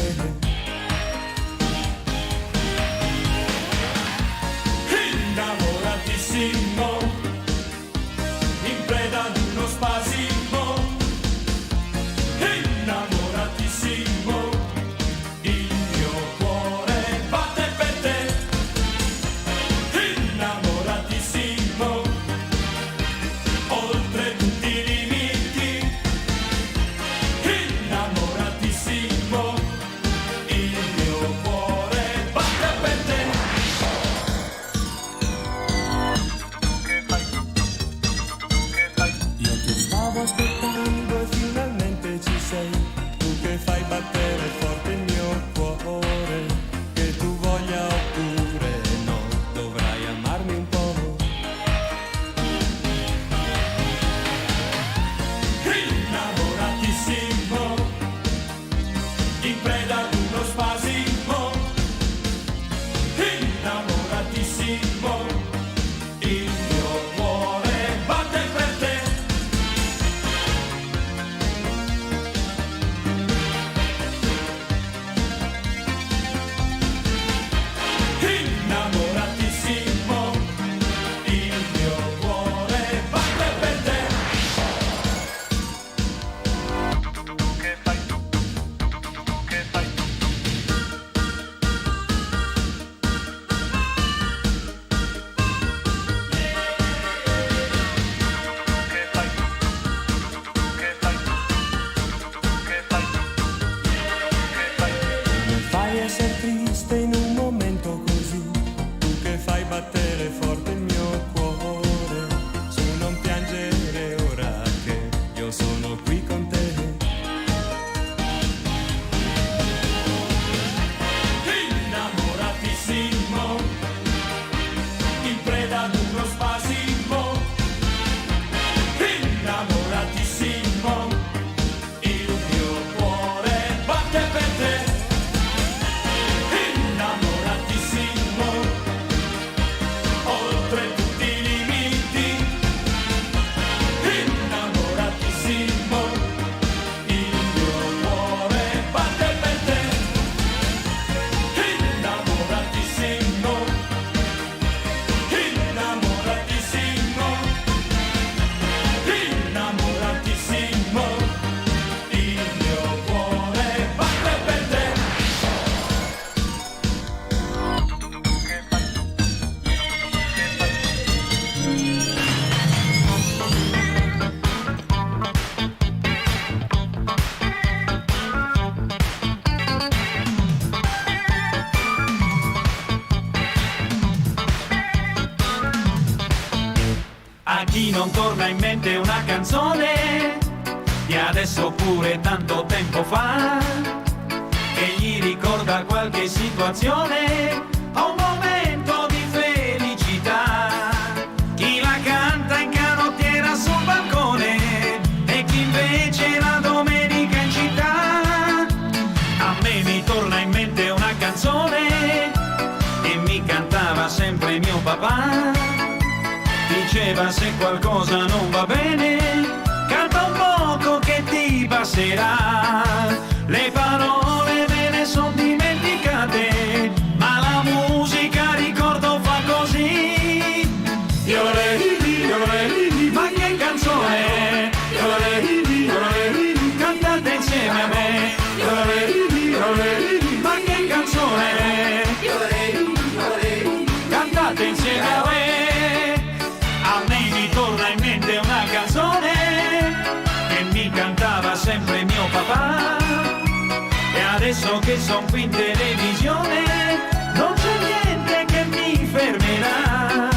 Innamoratissimo, in preda ad uno spasimo, innamoratissimo, il mio cuore batte per te, innamoratissimo, oltre tutti i limiti, innamoratissimo, il mio cuore batte per te. Io ti stavo aspettando e finalmente ci sei, tu che fai battere forte il mio cuore, che tu voglia oppure no, dovrai amarmi un po'. Innamoratissimo, in preda ad uno spasimo, innamoratissimo, il mio cuore batte per te. Innamoratissimo, il mio cuore batte per te. Come fai a essere triste in un momento così, tu che fai battere forte il mio cuore, su non piangere ora che io sono qui con te. Innamoratissimo, in preda ad uno spasimo, innamoratissimo, il mio cuore batte per te. Innamoratissimo, oltre tutti i limiti, innamoratissimo, il mio cuore batte per te. Innamoratissimo, innamoratissimo, innamoratissimo, il mio cuore batte per te. A chi non torna in mente una canzone di adesso oppure tanto tempo fa, che gli ricorda qualche situazione o un momento di felicità. Chi la canta in canottiera sul balcone e chi invece la domenica in città. A me mi torna in mente una canzone che mi cantava sempre mio papà. Diceva se qualcosa non va bene, canta un passerà, le parole me ne son dimenticate, ma la musica ricordo fa così. Ma che canzone, cantate insieme a me. Ma che canzone, cantate insieme a me. A me mi torna in mente una canzone che mi cantava sempre mio papà, e adesso che son qui in televisione non c'è niente che mi fermerà.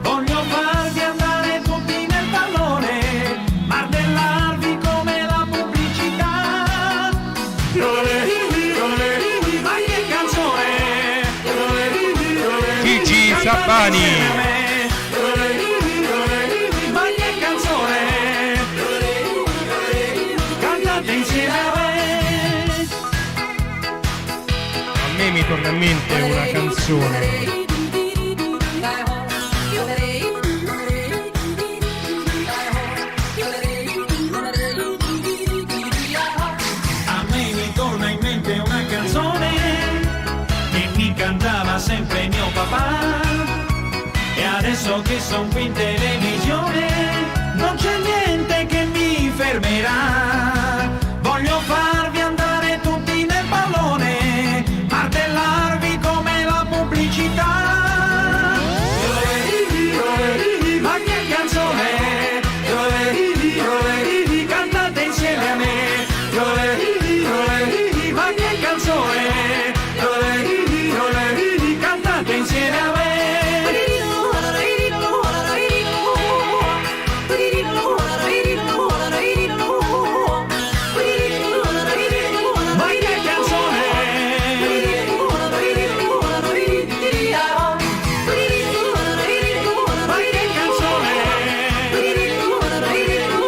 Voglio farvi andare tutti nel pallone, martellarvi come la pubblicità. Ma che canzone, Gigi Sabbani. ma che canzone, cantate insieme a me. A me mi torna in mente una canzone. A me mi torna in mente una canzone che mi cantava sempre mio papà, e adesso che son qui in televisione non c'è niente che mi fermerà. Voglio farvi andare tutti nel pallone, martellarvi come la pubblicità. Ma che canzone, cantate insieme a me. Ma che canzone, cantate insieme a me. Ma che canzone, ma che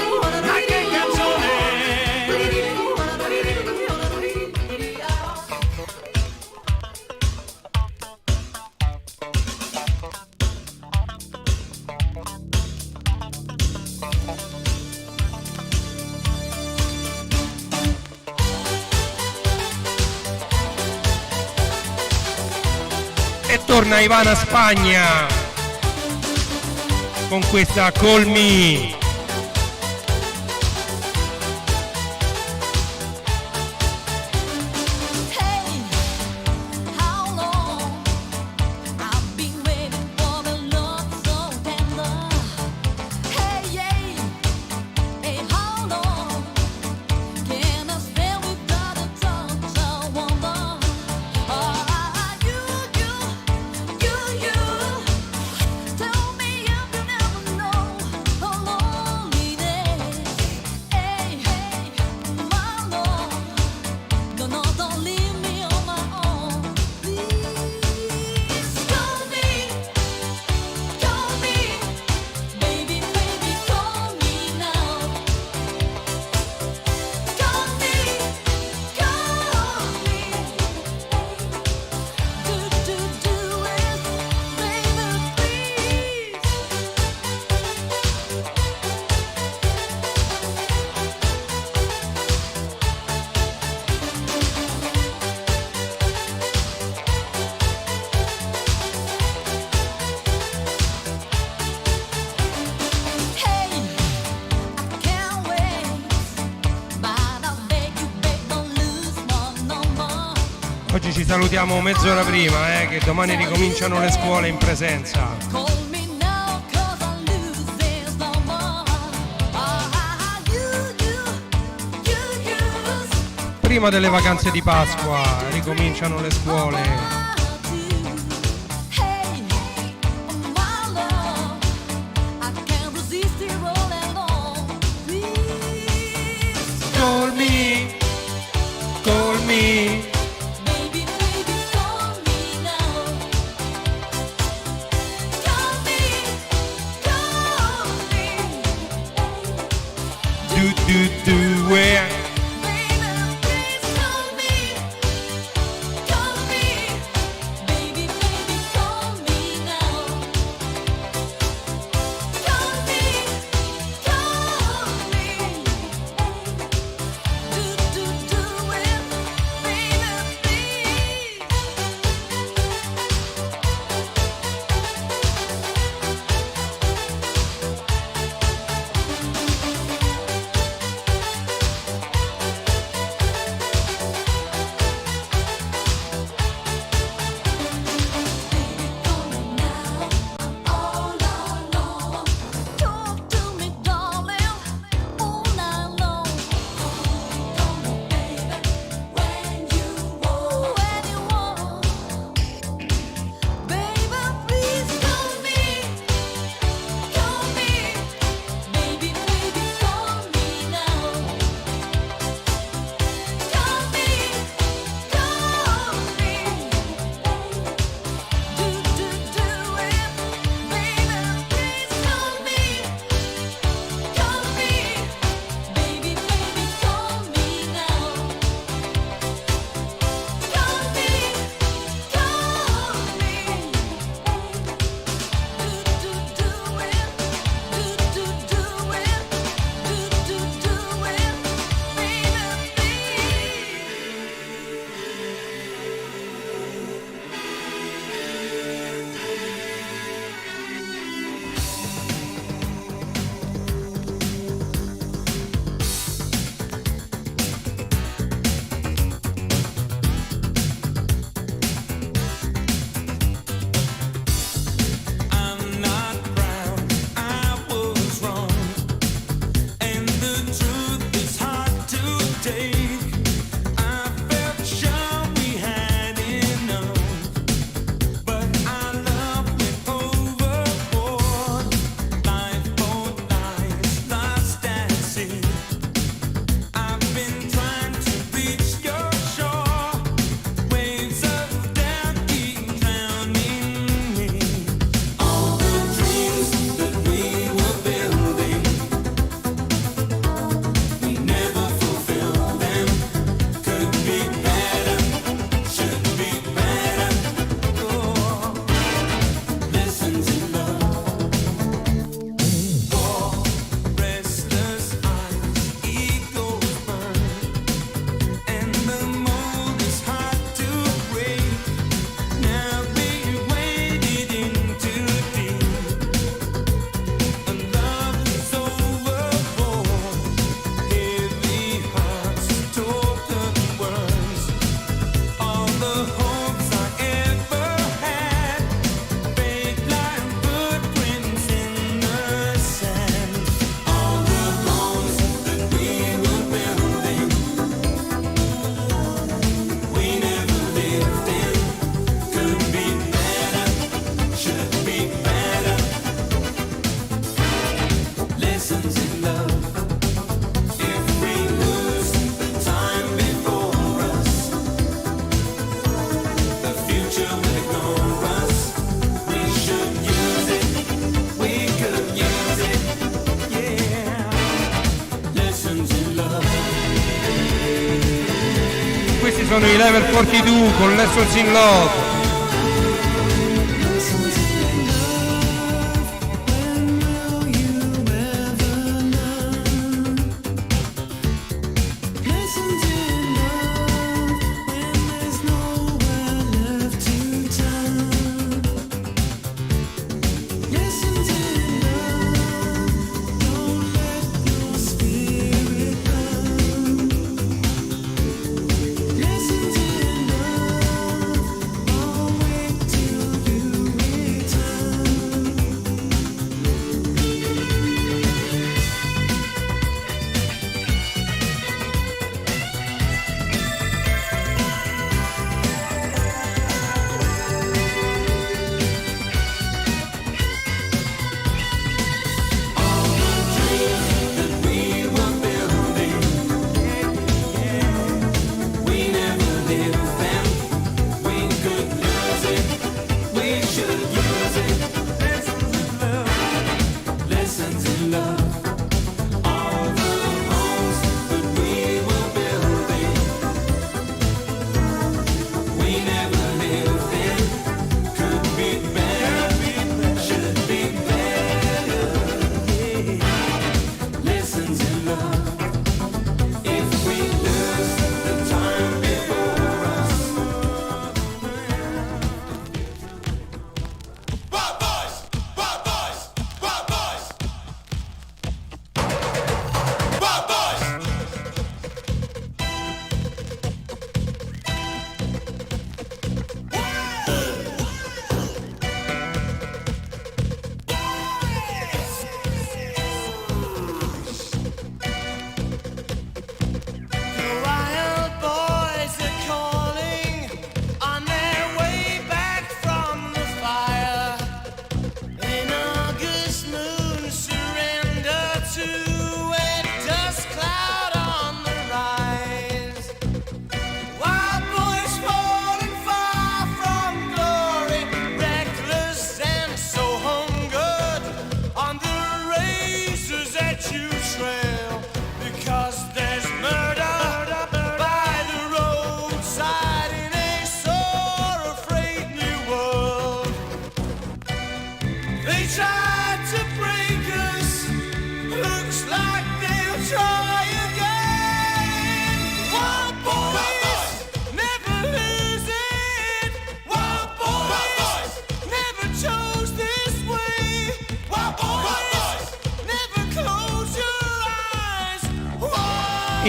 canzone, ma che canzone. E torna Ivana Spagna con questa Call Me. Hey, how long I've been waiting for the love so tender. Hey, yeah, hey, how long can I spend without a touch of wonder? You, tell me if you never know how loneliness. Hey, my love. No, no, don't leave me on my own. Please call me, baby, baby, call me now. Call me, do it, baby, please. Hey, I can't wait, but I beg you, babe, don't lose my number. Oggi ci salutiamo mezz'ora prima, che domani ricominciano le scuole in presenza. Call me now, 'cause I lose this number. You. Prima delle vacanze di Pasqua ricominciano le scuole. Hey, my love, I can't resist it all alone. Please, Call me, baby, baby, call me now. Call me, where? baby, please call me, sono i Level 42 con Lessons in Love.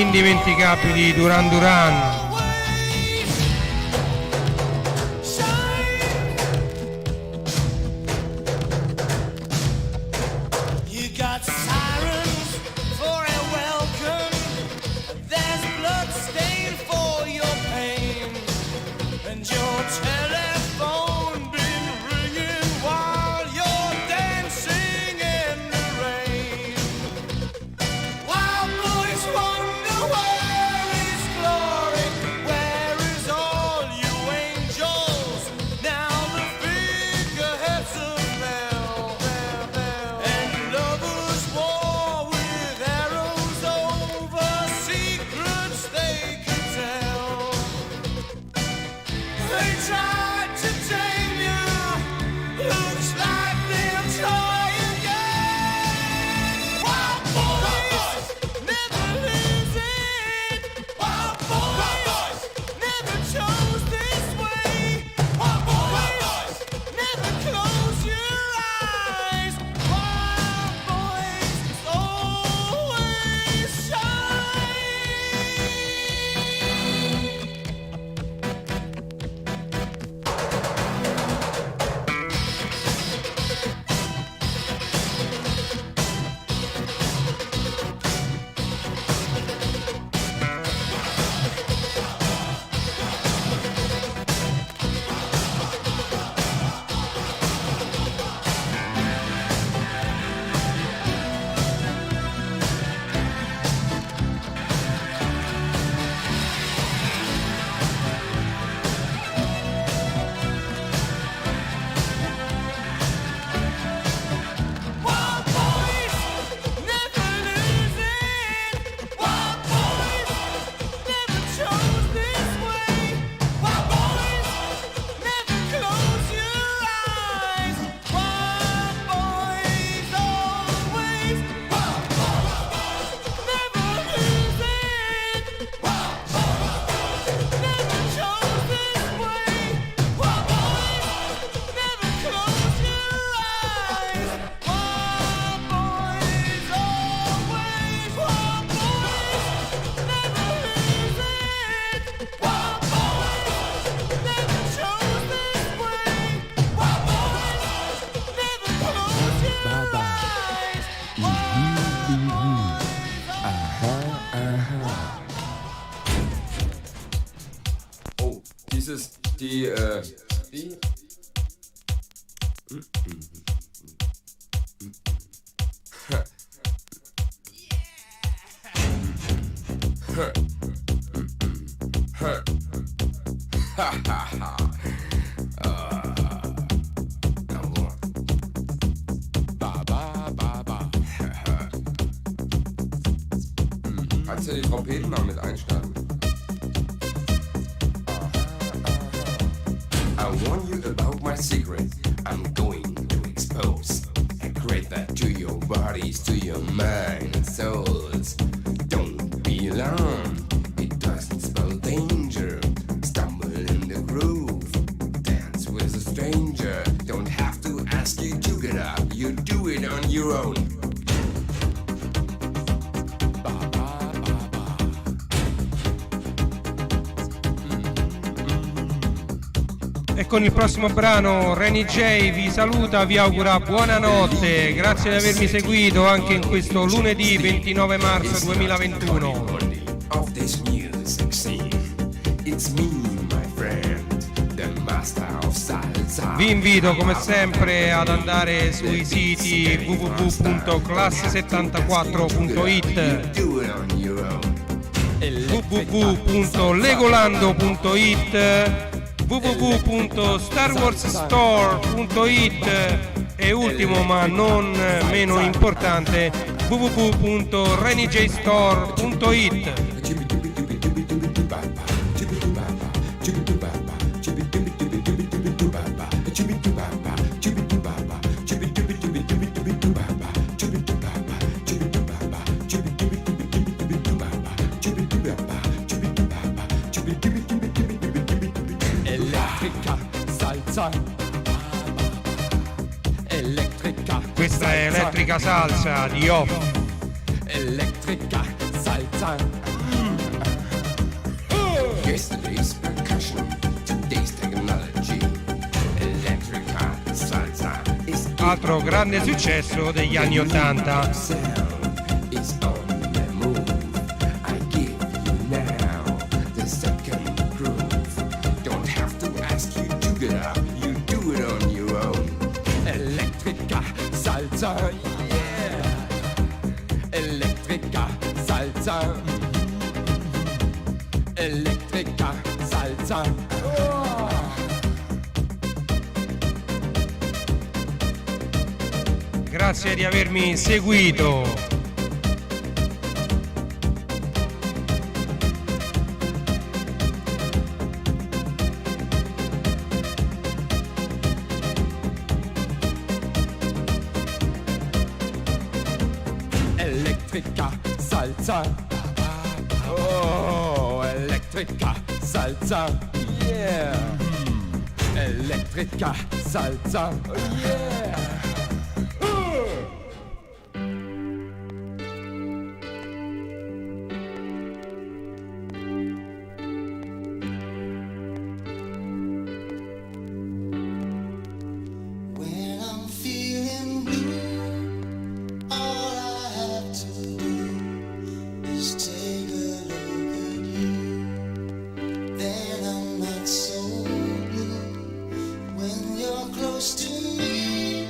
Indimenticabili Duran Duran. They try Die Kannst du die Trompeten mal mit einstarten? I warn you about my secret. I'm going to expose. I create that to your bodies, to your mind and souls. Don't be alarmed. It doesn't spell danger. Stumble in the groove. Dance with a stranger. Don't have to ask you to get up. You do it on your own. E con il prossimo brano Renny J vi saluta, vi augura buonanotte, grazie di avermi seguito anche in questo lunedì 29 marzo 2021. Of this music scene, it's me, my friend, the master of salsa. Vi invito come sempre ad andare sui siti www.classe74.it, www.legolando.it, www.starwarsstore.it e ultimo ma non meno importante www.rennyjstore.it. Questa è Elettrica Salsa di Off. Electrica Salsa. Yesterday's percussion, today's technology. Electrica Salsa is Altro grande successo degli anni '80. is on the move. I give you now the second groove. Don't have to ask you to get up. You do it on your own. Electrica Salsa, yeah. Electrica Salsa. Electrica Salsa. Oh. Grazie di avermi seguito. Electrica Salsa. Oh, Electrica Salsa. Yeah. Electrica Salsa. Yeah. When I'm feeling blue, all I have to do is take a look at you. Then I'm not so blue. When you're close to me,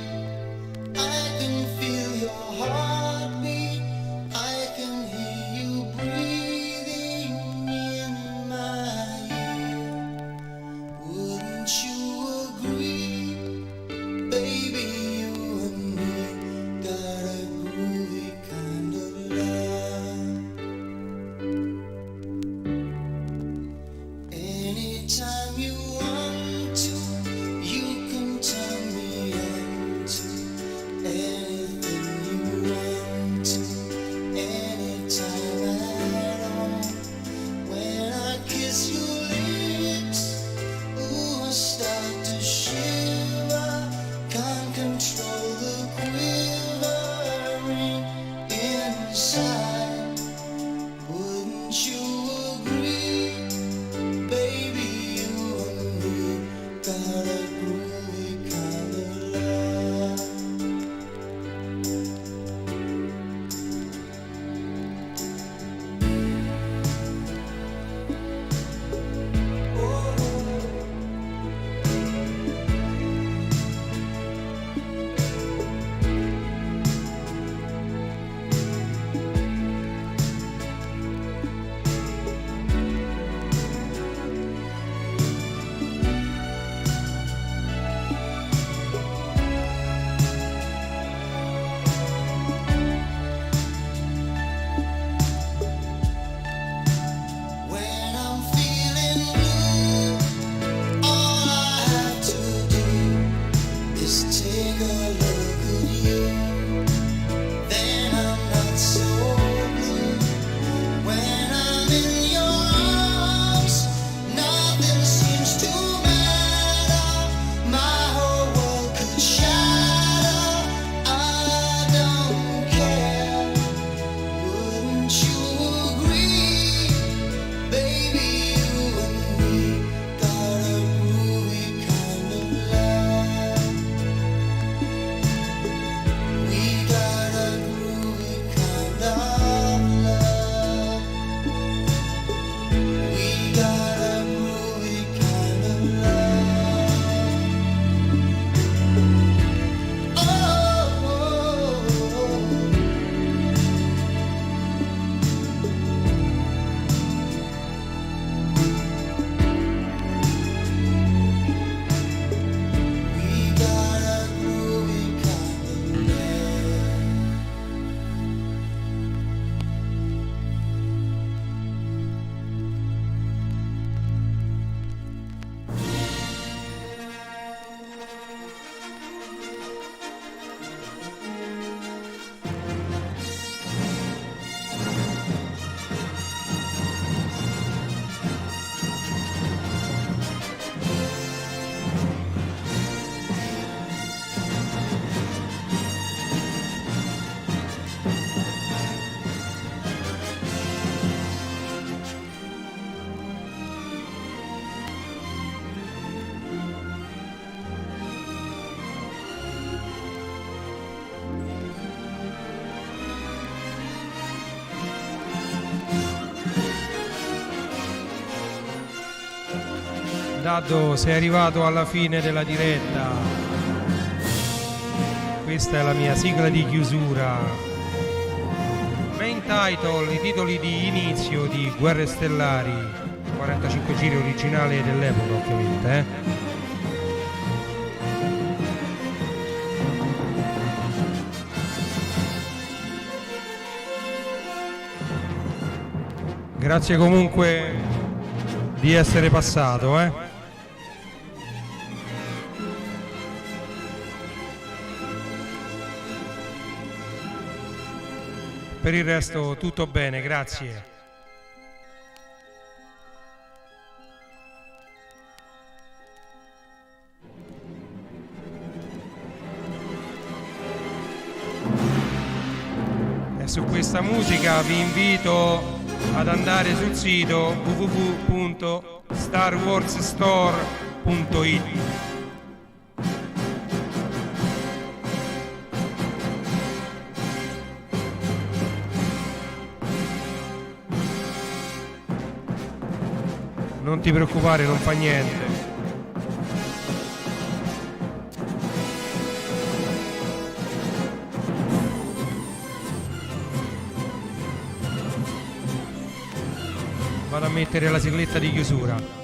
Daddo, sei arrivato alla fine della diretta. Questa è la mia sigla di chiusura. Main title, i titoli di inizio di Guerre Stellari, 45 giri originale dell'epoca ovviamente, Grazie comunque di essere passato, Per il resto tutto bene, grazie. E su questa musica vi invito ad andare sul sito www.starwarsstore.it. Non ti preoccupare, non fa niente. Vado a mettere la sigletta di chiusura.